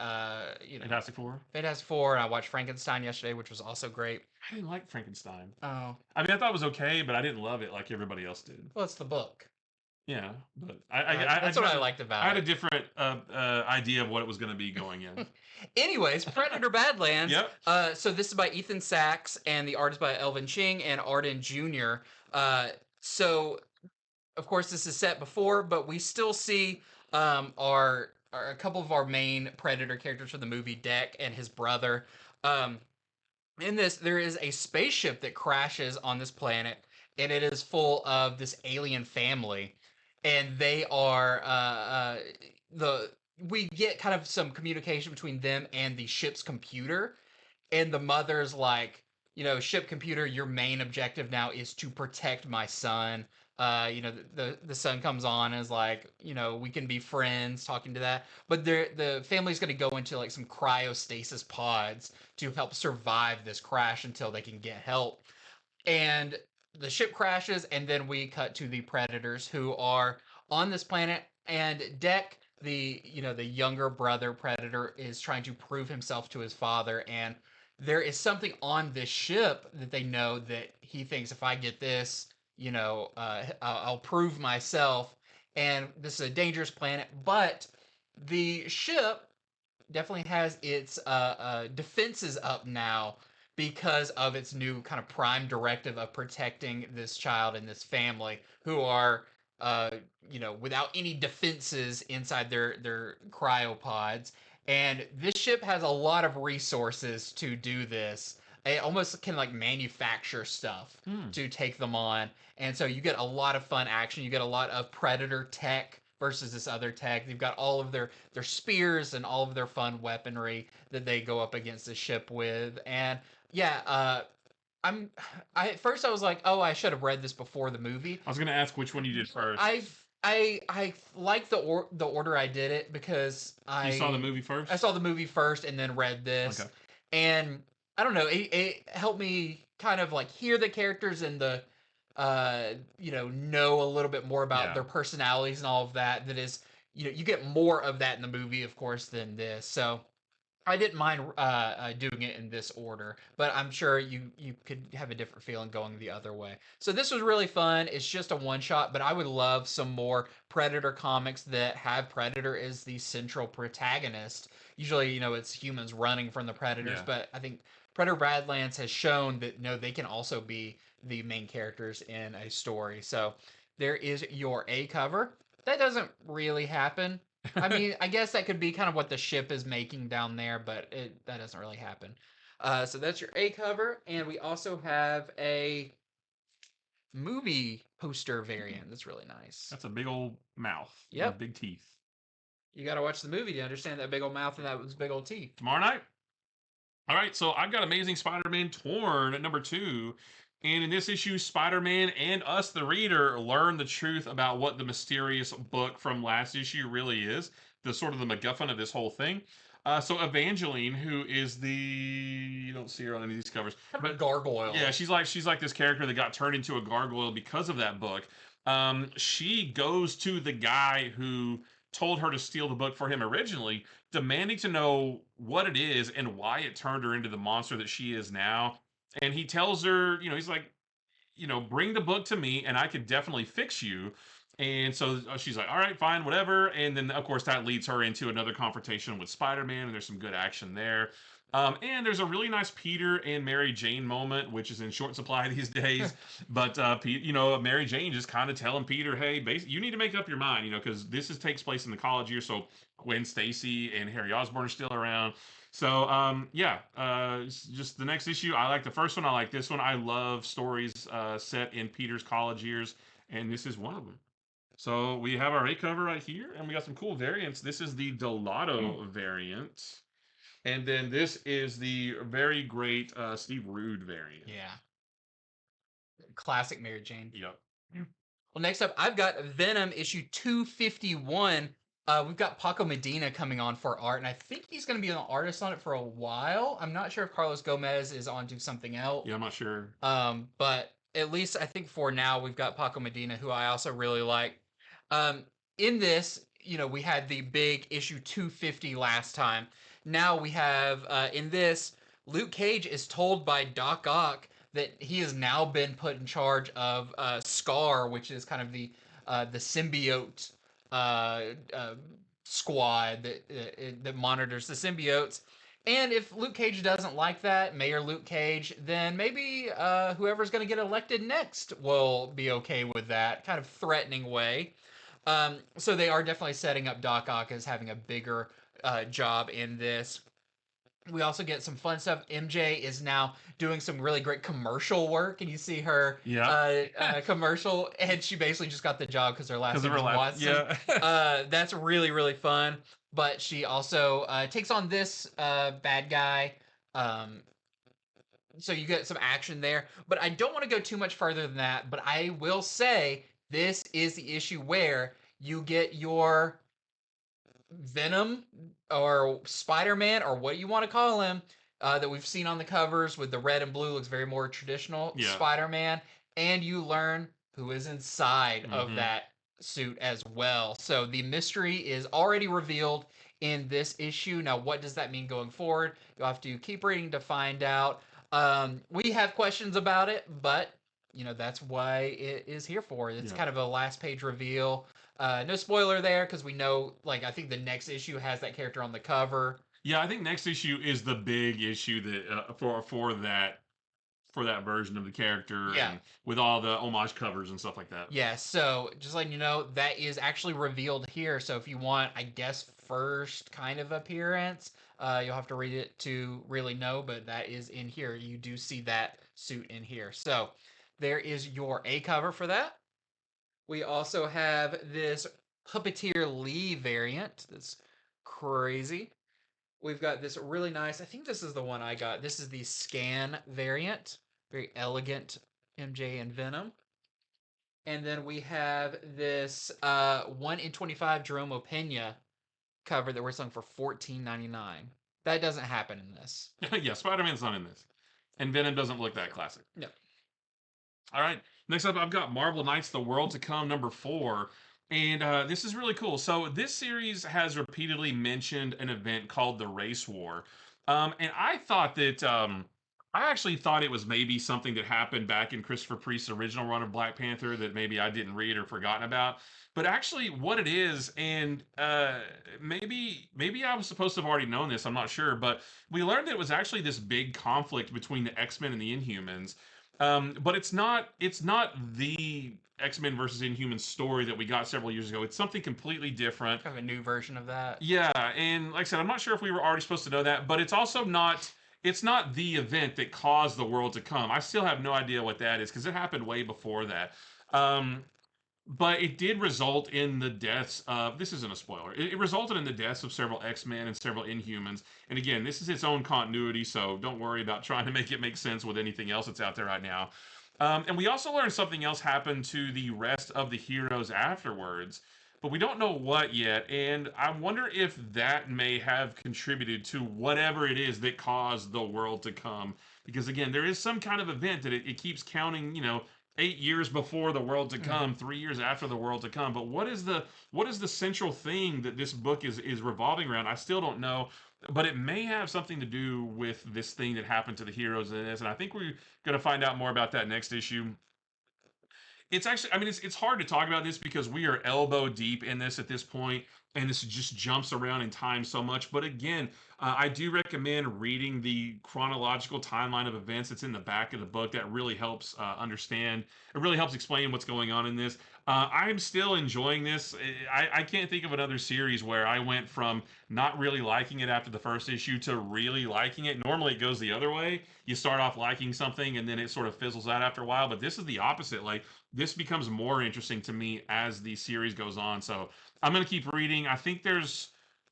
Fantastic Four. Fantastic Four. And I watched Frankenstein yesterday, which was also great. I didn't like Frankenstein. Oh, I mean, I thought it was okay, but I didn't love it like everybody else did. well, it's the book. Yeah, but That's what I liked I about had a it. different idea of what it was going to be going in. Anyways, Predator Badlands. Yep. So this is by Ethan Sachs, and the art is by Elvin Ching and Arden Jr. So of course this is set before, but we still see our a couple of our main Predator characters from the movie, Deck and his brother. Um, in this, there is a spaceship that crashes on this planet, and it is full of this alien family, and they are the we get kind of some communication between them and the ship's computer, and the mother's like, ship computer, your main objective now is to protect my son. The son comes on and is like, we can be friends, talking to that, but the family's going to go into like some cryostasis pods to help survive this crash until they can get help. And the ship crashes, and then we cut to the predators who are on this planet, and Deck, the younger brother predator, is trying to prove himself to his father, and there is something on this ship that they know that he thinks, if I get this, I'll prove myself. And this is a dangerous planet, but the ship definitely has its defenses up now because of its new kind of prime directive of protecting this child and this family who are uh, without any defenses inside their cryopods. And this ship has a lot of resources to do this. It almost can like manufacture stuff to take them on. And so you get a lot of fun action. You get a lot of Predator tech versus this other tech. They've got all of their spears and all of their fun weaponry that they go up against the ship with. And yeah, I'm I at first I was like, oh, I should have read this before the movie. I was going to ask which one you did first. I like the order I did it because You saw the movie first? I saw the movie first and then read this. Okay. And I don't know, it helped me kind of like hear the characters and the know a little bit more about their personalities and all of that. That is, you get more of that in the movie, of course, than this. So I didn't mind doing it in this order, but I'm sure you could have a different feeling going the other way. So this was really fun. It's just a one shot, but I would love some more Predator comics that have Predator as the central protagonist. Usually, it's humans running from the predators, but I think Predator Badlands has shown that no, they can also be the main characters in a story. So there is your A cover. That doesn't really happen. I mean, I guess that could be kind of what the ship is making down there, but that doesn't really happen. So that's your A cover, and we also have a movie poster variant. That's really nice. That's a big old mouth. Yep. Big teeth. You got to watch the movie to understand that big old mouth and those big old teeth. Tomorrow night? All right, so I've got Amazing Spider-Man Torn at #2. And in this issue, Spider-Man and us, the reader, learn the truth about what the mysterious book from last issue really is, the sort of the MacGuffin of this whole thing. So Evangeline, who is you don't see her on any of these covers, but gargoyle. Yeah, she's like this character that got turned into a gargoyle because of that book. She goes to the guy who told her to steal the book for him originally, demanding to know what it is and why it turned her into the monster that she is now. And he tells her, he's like, bring the book to me and I could definitely fix you. And so she's like, all right, fine, whatever. And then, of course, that leads her into another confrontation with Spider-Man, and there's some good action there. And there's a really nice Peter and Mary Jane moment, which is in short supply these days. But, Mary Jane just kind of telling Peter, hey, you need to make up your mind, because takes place in the college year. So Gwen Stacy and Harry Osborn are still around. So, just the next issue. I like the first one. I like this one. I love stories set in Peter's college years, and this is one of them. So we have our A cover right here, and we got some cool variants. This is the Delato variant. And then this is the very great Steve Rude variant. Yeah. Classic Mary Jane. Yep. Well, next up, I've got Venom issue 251. We've got Paco Medina coming on for art, and I think he's going to be an artist on it for a while. I'm not sure if Carlos Gomez is on to something else. Yeah, I'm not sure. But at least I think for now we've got Paco Medina, who I also really like. Um, in this, we had the big issue 250 last time. Now we have in this, Luke Cage is told by Doc Ock that he has now been put in charge of Scar, which is kind of the symbiote uh, uh, squad that monitors the symbiotes. And if Luke Cage doesn't like that, Mayor Luke Cage, then maybe whoever's going to get elected next will be okay with that kind of threatening way. So they are definitely setting up Doc Ock as having a bigger job in this. We also get some fun stuff. MJ is now doing some really great commercial work, and you see her commercial, and she basically just got the job because her last name is Watson. Yeah. That's really, really fun. But she also takes on this bad guy. So you get some action there. But I don't want to go too much further than that. But I will say this is the issue where you get your Venom or Spider-Man or what you want to call him that we've seen on the covers with the red and blue, looks very more traditional Spider-Man, and you learn who is inside of that suit as well. So the mystery is already revealed in this issue. Now, what does that mean going forward? You'll have to keep reading to find out. We have questions about it, but that's why it is here for. It's kind of a last page reveal. No spoiler there because we know, I think the next issue has that character on the cover. Yeah, I think next issue is the big issue that for that version of the character, and with all the homage covers and stuff like that. Yeah, so just letting you know, that is actually revealed here. So if you want, I guess, first kind of appearance, you'll have to read it to really know, but that is in here. You do see that suit in here. So there is your A cover for that. We also have this Puppeteer Lee variant. That's crazy. We've got this really nice, I think this is the one I got. This is the Scan variant. Very elegant MJ and Venom. And then we have this 1 in 25 Jerome Opeña cover that we're selling for $14.99. That doesn't happen in this. Yeah, Spider-Man's not in this. And Venom doesn't look that classic. No. All right. Next up, I've got Marvel Knights: The World to Come #4. And this is really cool. So this series has repeatedly mentioned an event called the Race War. And I thought that... I actually thought it was maybe something that happened back in Christopher Priest's original run of Black Panther that maybe I didn't read or forgotten about. But actually, what it is, and maybe I was supposed to have already known this, I'm not sure, but we learned that it was actually this big conflict between the X-Men and the Inhumans. But it's not the X-Men versus Inhumans story that we got several years ago. It's something completely different. Kind of a new version of that. Yeah, and like I said, I'm not sure if we were already supposed to know that, but it's also not... It's not the event that caused the world to come. I still have no idea what that is because it happened way before that. But it did result in the deaths of... This isn't a spoiler. It resulted in the deaths of several X-Men and several Inhumans. And again, this is its own continuity, so don't worry about trying to make it make sense with anything else that's out there right now. And we also learned something else happened to the rest of the heroes afterwards. But we don't know what yet, and I wonder if that may have contributed to whatever it is that caused the world to come. Because again, there is some kind of event that it keeps counting, 8 years before the world to come, 3 years after the world to come. But what is the central thing that this book is revolving around? I still don't know. But it may have something to do with this thing that happened to the heroes in this, and I think we're going to find out more about that next issue. It's actually, it's hard to talk about this because we are elbow deep in this at this point, and this just jumps around in time so much. But again, I do recommend reading the chronological timeline of events that's in the back of the book. That really helps understand. It really helps explain what's going on in this. I'm still enjoying this. I can't think of another series where I went from not really liking it after the first issue to really liking it. Normally it goes the other way. You start off liking something and then it sort of fizzles out after a while. But this is the opposite. This becomes more interesting to me as the series goes on. So I'm going to keep reading. I think there's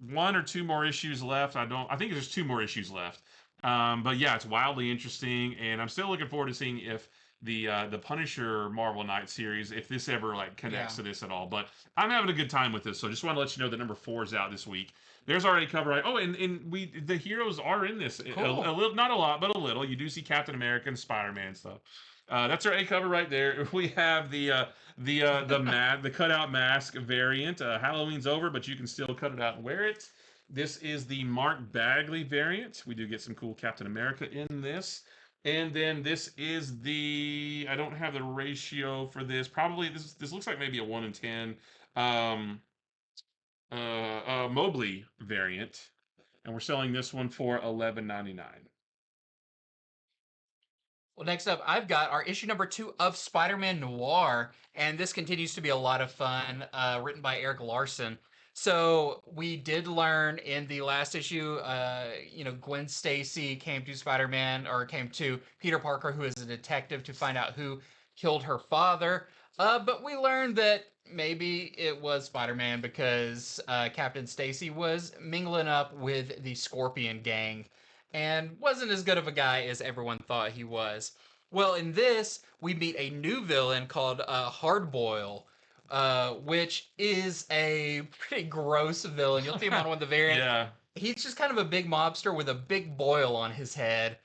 1 or 2 more issues left. I think there's 2 more issues left. But yeah, it's wildly interesting, and I'm still looking forward to seeing if the Punisher Marvel Knight series if this ever like connects Yeah. to this at all. But I'm having a good time with this, so just want to let you know that number 4 is out this week. There's already cover art. Oh, and we the heroes are in this Cool. a little, not a lot, but a little. You do see Captain America and Spider-Man stuff. That's our A cover right there. We have the cutout mask variant. Halloween's over, but you can still cut it out and wear it. This is the Mark Bagley variant. We do get some cool Captain America in this. And then this is the, I don't have the ratio for this. Probably this looks like maybe a 1 in 10 Mobley variant. And we're selling this one for $11.99. Well, next up, I've got our issue number 2 of Spider-Man Noir, and this continues to be a lot of fun, written by Eric Larson. So we did learn in the last issue, Gwen Stacy came to Spider-Man, or came to Peter Parker, who is a detective, to find out who killed her father. But we learned that maybe it was Spider-Man because Captain Stacy was mingling up with the Scorpion gang and wasn't as good of a guy as everyone thought he was. Well, in this, we meet a new villain called Hardboil, which is a pretty gross villain. You'll see him on one of the variants. Yeah. He's just kind of a big mobster with a big boil on his head.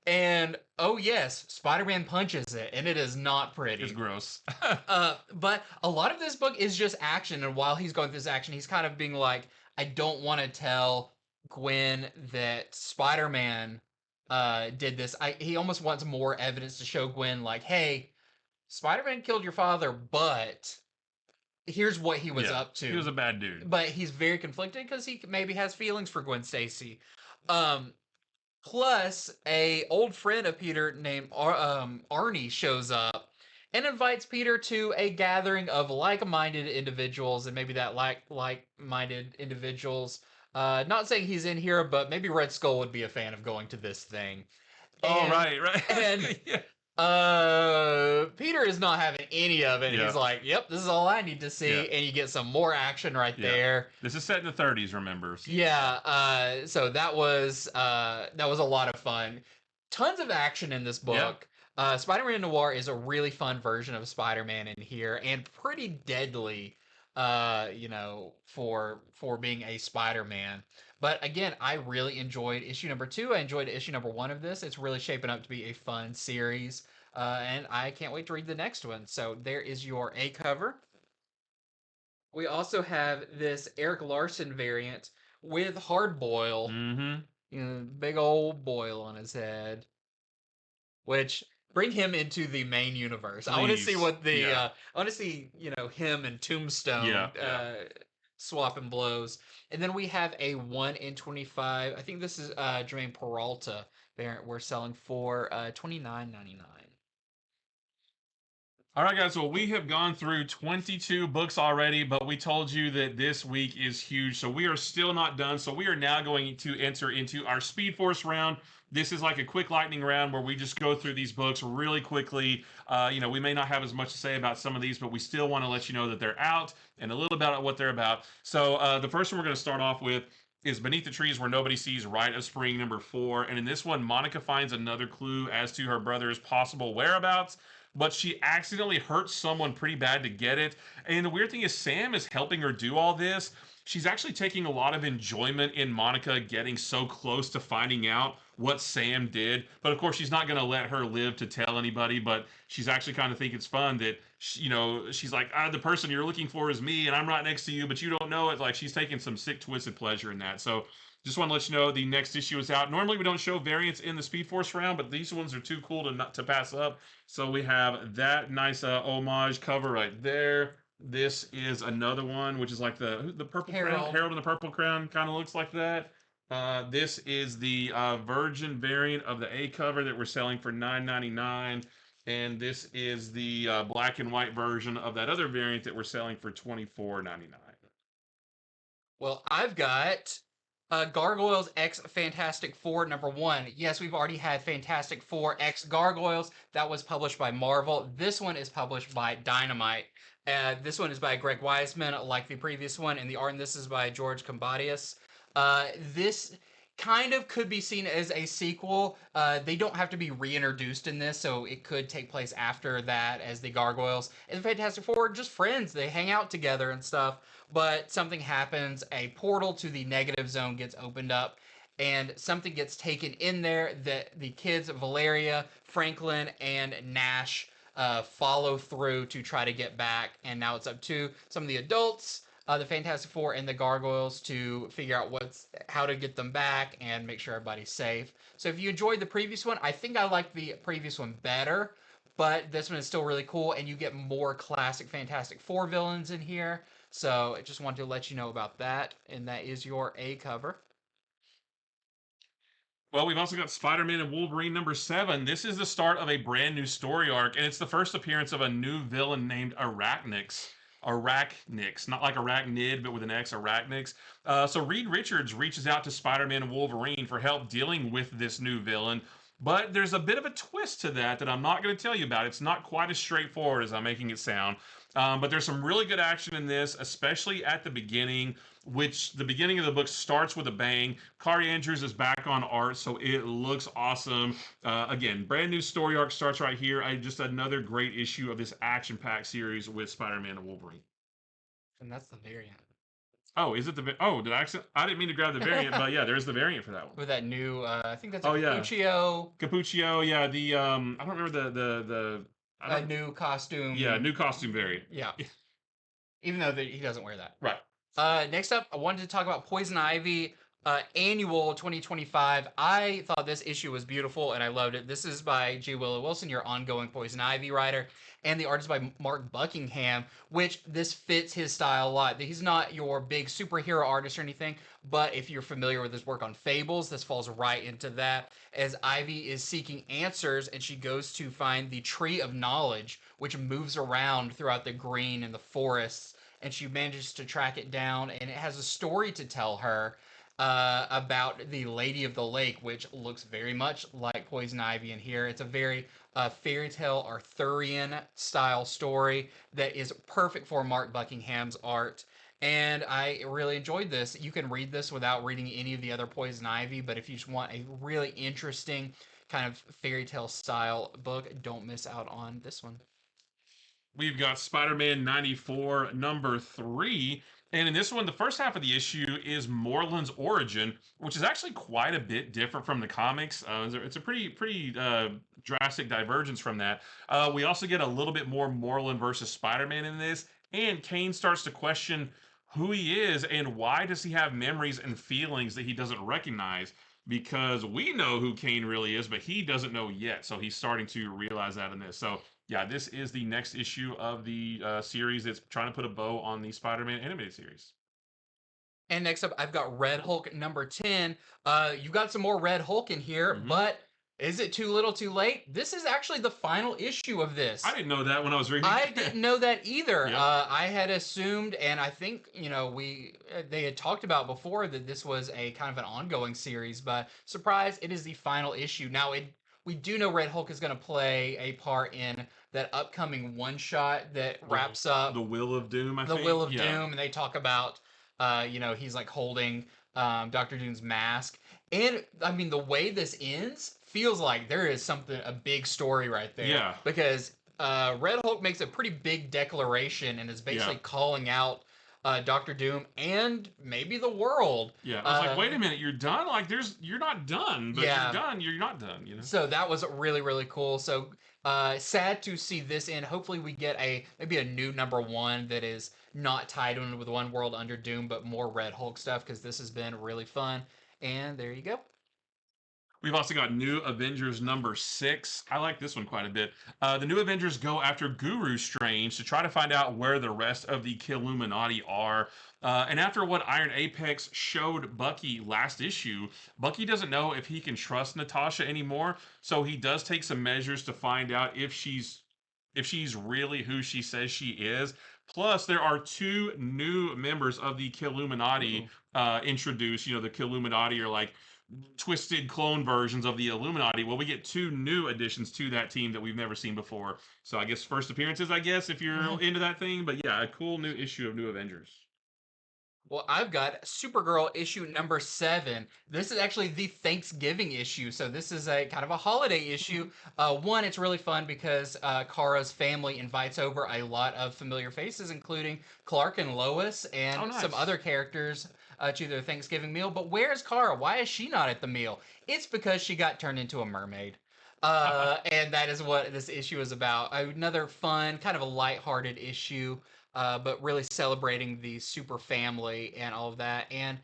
And oh yes, Spider-Man punches it, and it is not pretty. It's gross. But a lot of this book is just action, and while he's going through this action, he's kind of being like, I don't want to tell Gwen that Spider-Man did this. He almost wants more evidence to show Gwen, like, hey, Spider-Man killed your father, but here's what he was up to. He was a bad dude. But he's very conflicted because he maybe has feelings for Gwen Stacy. Plus, a old friend of Peter named Arnie shows up and invites Peter to a gathering of like-minded individuals, and maybe that like-minded individuals. Not saying he's in here, but maybe Red Skull would be a fan of going to this thing. Oh, right. And Peter is not having any of it. Yeah. He's like, yep, this is all I need to see. Yeah. And you get some more action right there. This is set in the 30s, remember? Yeah, so that was a lot of fun. Tons of action in this book. Spider-Man Noir is a really fun version of Spider-Man in here, and pretty deadly, for being a Spider-Man. But again, I really enjoyed issue number 2. I enjoyed issue number 1 of this. It's really shaping up to be a fun series, and I can't wait to read the next one. So there is your A cover. We also have this Eric Larson variant with Hardboil. Mm-hmm. Big old boil on his head. Which, bring him into the main universe. Please. I want to see what I want to see, him and Tombstone swapping blows. And then we have a 1 in 25. I think this is Jermaine Peralta variant we're selling for $29.99. All right, guys. Well, we have gone through 22 books already, but we told you that this week is huge. So we are still not done. So we are now going to enter into our Speed Force round. This is like a quick lightning round where we just go through these books really quickly. We may not have as much to say about some of these, but we still want to let you know that they're out and a little about what they're about. So the first one we're going to start off with is Beneath the Trees Where Nobody Sees, Rite of Spring, number 4. And in this one, Monica finds another clue as to her brother's possible whereabouts, but she accidentally hurts someone pretty bad to get it. And the weird thing is Sam is helping her do all this. She's actually taking a lot of enjoyment in Monica getting so close to finding out what Sam did. But of course, she's not going to let her live to tell anybody, but she's actually kind of think it's fun that, she's like, the person you're looking for is me, and I'm right next to you, but you don't know it. Like, she's taking some sick, twisted pleasure in that. So just want to let you know the next issue is out. Normally, we don't show variants in the Speed Force round, but these ones are too cool to pass up. So we have that nice homage cover right there. This is another one, which is like the purple crown. Harold and the Purple Crown kind of looks like that. This is the Virgin variant of the A cover that we're selling for $9.99. And this is the black and white version of that other variant that we're selling for $24.99. Well, I've got Gargoyles X Fantastic Four number 1. Yes, we've already had Fantastic Four X Gargoyles. That was published by Marvel. This one is published by Dynamite. This one is by Greg Weisman, like the previous one, and the art in this is by George Combadius. This kind of could be seen as a sequel. They don't have to be reintroduced in this, so it could take place after that as the Gargoyles and the Fantastic Four are just friends. They hang out together and stuff, but something happens. A portal to the negative zone gets opened up, and something gets taken in there that the kids, Valeria, Franklin, and Nash, follow through to try to get back. And now it's up to some of the adults, the Fantastic Four and the Gargoyles, to figure out how to get them back and make sure everybody's safe. So if you enjoyed the previous one, I think I like the previous one better, but this one is still really cool, and you get more classic Fantastic Four villains in here. So I just wanted to let you know about that, and that is your A cover. Well, we've also got Spider-Man and Wolverine #7. This is the start of a brand new story arc, and it's the first appearance of a new villain named Arachnix. Arachnix, not like arachnid, but with an X, Arachnix. So Reed Richards reaches out to Spider-Man and Wolverine for help dealing with this new villain, but there's a bit of a twist to that I'm not going to tell you about. It's not quite as straightforward as I'm making it sound. But there's some really good action in this, especially at the beginning, which the beginning of the book starts with a bang. Kari Andrews is back on art, so it looks awesome. Again, brand new story arc starts right here. Just another great issue of this action-packed series with Spider-Man and Wolverine. And that's the variant. Oh, is it the? Oh, did I accident? I didn't mean to grab the variant, but yeah, there's the variant for that one. With that new, I think that's Oh, a yeah. Capuccio. Capuccio, yeah. The I don't remember the. I A don't, new costume. yeah, new costume variant. Yeah. Even though he doesn't wear that. Right. Next up, I wanted to talk about Poison Ivy Annual 2025. I thought this issue was beautiful and I loved it. This is by G. Willow Wilson, your ongoing Poison Ivy writer, and the art is by Mark Buckingham, which this fits his style a lot. He's not your big superhero artist or anything, but if you're familiar with his work on Fables, this falls right into that, as Ivy is seeking answers and she goes to find the Tree of Knowledge, which moves around throughout the green and the forests, and she manages to track it down, and it has a story to tell her about the Lady of the Lake, which looks very much like Poison Ivy in here. It's a very fairy tale Arthurian style story that is perfect for Mark Buckingham's art. And I really enjoyed this. You can read this without reading any of the other Poison Ivy, but if you just want a really interesting kind of fairy tale style book, don't miss out on this one. We've got Spider-Man 94 #3. And in this one, the first half of the issue is Morland's origin, which is actually quite a bit different from the comics. It's a pretty drastic divergence from that. We also get a little bit more Morland versus Spider-Man in this, and Kane starts to question who he is and why does he have memories and feelings that he doesn't recognize. Because we know who Kane really is, but he doesn't know yet. So he's starting to realize that in this. So yeah, this is the next issue of the series that's trying to put a bow on the Spider-Man animated series. And next up, I've got Red Hulk #10. You got some more Red Hulk in here, but is it too little too late? This is actually the final issue of this. I didn't know that when I was reading. I didn't know that either. Yep. I had assumed, and I think, they had talked about before that this was a kind of an ongoing series, but surprise, it is the final issue. Now, we do know Red Hulk is going to play a part in that upcoming one-shot that wraps up The Will of Doom, I the think. Will of Doom, and they talk about, he's like holding Dr. Doom's mask. And I mean, the way this ends feels like there is a big story right there. Yeah. Because Red Hulk makes a pretty big declaration and is basically Yeah. calling out Dr. Doom and maybe the world. Yeah, I was like, wait a minute, you're done? Like, you're not done, but Yeah. you're done, you're not done, you know? So that was really, really cool. So sad to see this end. Hopefully we get maybe a new #1 that is not tied in with One World Under Doom, but more Red Hulk stuff, because this has been really fun. And there you go. We've also got New Avengers #6. I like this one quite a bit. The New Avengers go after Guru Strange to try to find out where the rest of the Killuminati are. And after what Iron Apex showed Bucky last issue, Bucky doesn't know if he can trust Natasha anymore. So he does take some measures to find out if she's really who she says she is. Plus, there are 2 new members of the Killuminati introduced. You know, the Killuminati are like twisted clone versions of the Illuminati. Well, we get 2 new additions to that team that we've never seen before. So I guess first appearances, I guess, if you're into that thing. But yeah, a cool new issue of New Avengers. Well, I've got Supergirl issue number 7. This is actually the Thanksgiving issue, so this is a kind of a holiday issue. One, it's really fun because Kara's family invites over a lot of familiar faces, including Clark and Lois and Oh, some nice. other characters to their Thanksgiving meal. But where's Kara? Why is she not at the meal? It's because she got turned into a mermaid. And that is what this issue is about. Another fun, kind of a light-hearted issue, but really celebrating the super family and all of that. And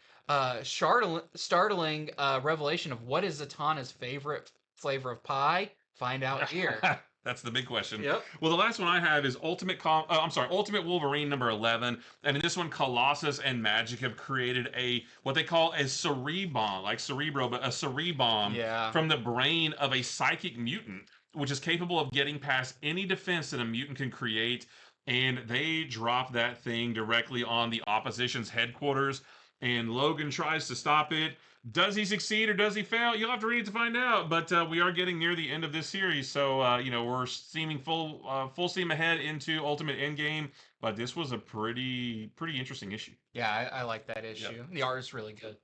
startling revelation of what is Zatanna's favorite flavor of pie. Find out here. That's the big question. Yep. Well, the last one I have is Ultimate Wolverine number 11, and in this one, Colossus and Magic have created a what they call a Cerebomb, like Cerebro, but a Cerebomb Yeah. from the brain of a psychic mutant, which is capable of getting past any defense that a mutant can create. And they drop that thing directly on the opposition's headquarters, and Logan tries to stop it. Does he succeed or does he fail? You'll have to read it to find out. But we are getting near the end of this series, so we're seeming full steam ahead into Ultimate Endgame. But this was a pretty interesting issue. Yeah, I like that issue. Yep. The art is really good.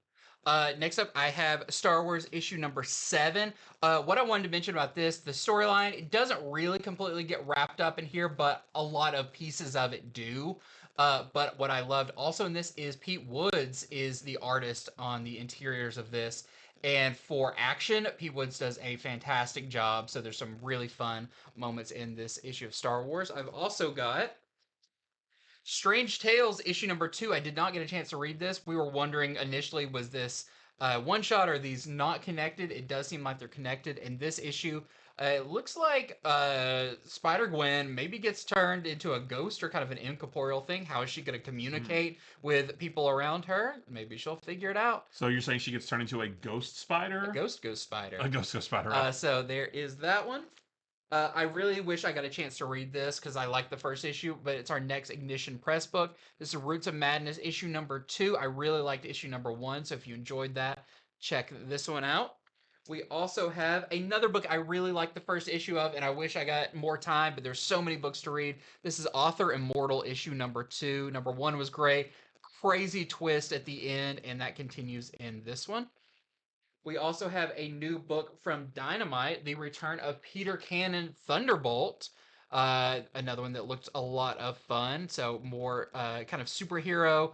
Next up, I have Star Wars issue number 7. What I wanted to mention about this, the storyline, it doesn't really completely get wrapped up in here, but a lot of pieces of it do. But what I loved also in this is Pete Woods is the artist on the interiors of this. And for action, Pete Woods does a fantastic job. So there's some really fun moments in this issue of Star Wars. I've also got Strange Tales issue number 2. I did not get a chance to read this. We were wondering initially, was this one shot or are these not connected? It does seem like they're connected. In this issue, it looks like Spider Gwen maybe gets turned into a ghost or kind of an incorporeal thing. How is she going to communicate with people around her? Maybe she'll figure it out. So you're saying she gets turned into a ghost spider? A ghost spider. A ghost spider. Right. So there is that one. I really wish I got a chance to read this because I like the first issue, but it's our next Ignition Press book. This is Roots of Madness issue number 2. I really liked issue number 1, so if you enjoyed that, check this one out. We also have another book I really like the first issue of, and I wish I got more time, but there's so many books to read. This is Author Immortal issue number 2. Number 1 was great. Crazy twist at the end, and that continues in this one. We also have a new book from Dynamite, The Return of Peter Cannon Thunderbolt. Another one that looked a lot of fun. So more kind of superhero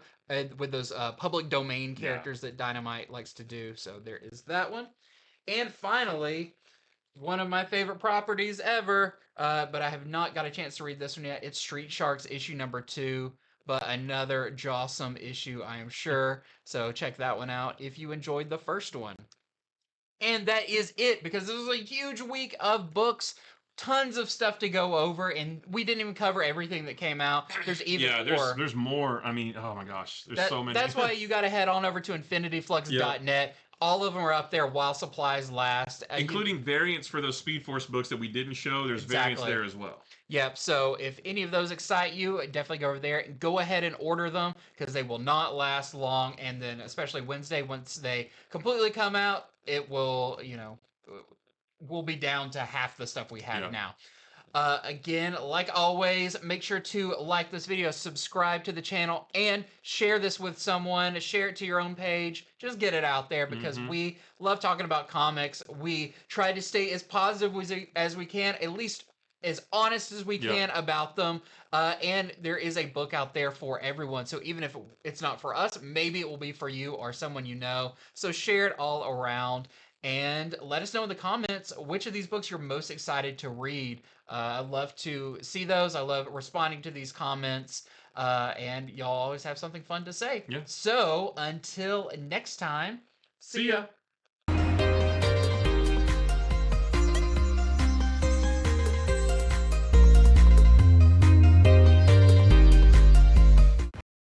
with those public domain characters that Dynamite likes to do. So there is that one. And finally, one of my favorite properties ever, but I have not got a chance to read this one yet. It's Street Sharks issue number 2. But another jawsome issue, I am sure. So check that one out if you enjoyed the first one. And that is it, because this was a huge week of books, tons of stuff to go over, and we didn't even cover everything that came out. There's even more. There's more. I mean, oh my gosh, there's so many. That's why you got to head on over to infinityflux.net. All of them are up there while supplies last. Including variants for those Speed Force books that we didn't show. There's variants there as well. Yep, so if any of those excite you, definitely go over there. Go ahead and order them because they will not last long. And then especially Wednesday, once they completely come out, it will, we'll be down to half the stuff we have now. Again, like always, make sure to like this video, subscribe to the channel, and share this with someone. Share it to your own page. Just get it out there because we love talking about comics. We try to stay as positive as we can, at least as honest as we can about them. And there is a book out there for everyone. So even if it's not for us, maybe it will be for you or someone you know. So share it all around. And let us know in the comments which of these books you're most excited to read. I love to see those. I love responding to these comments. And y'all always have something fun to say. Yeah. So until next time, See ya.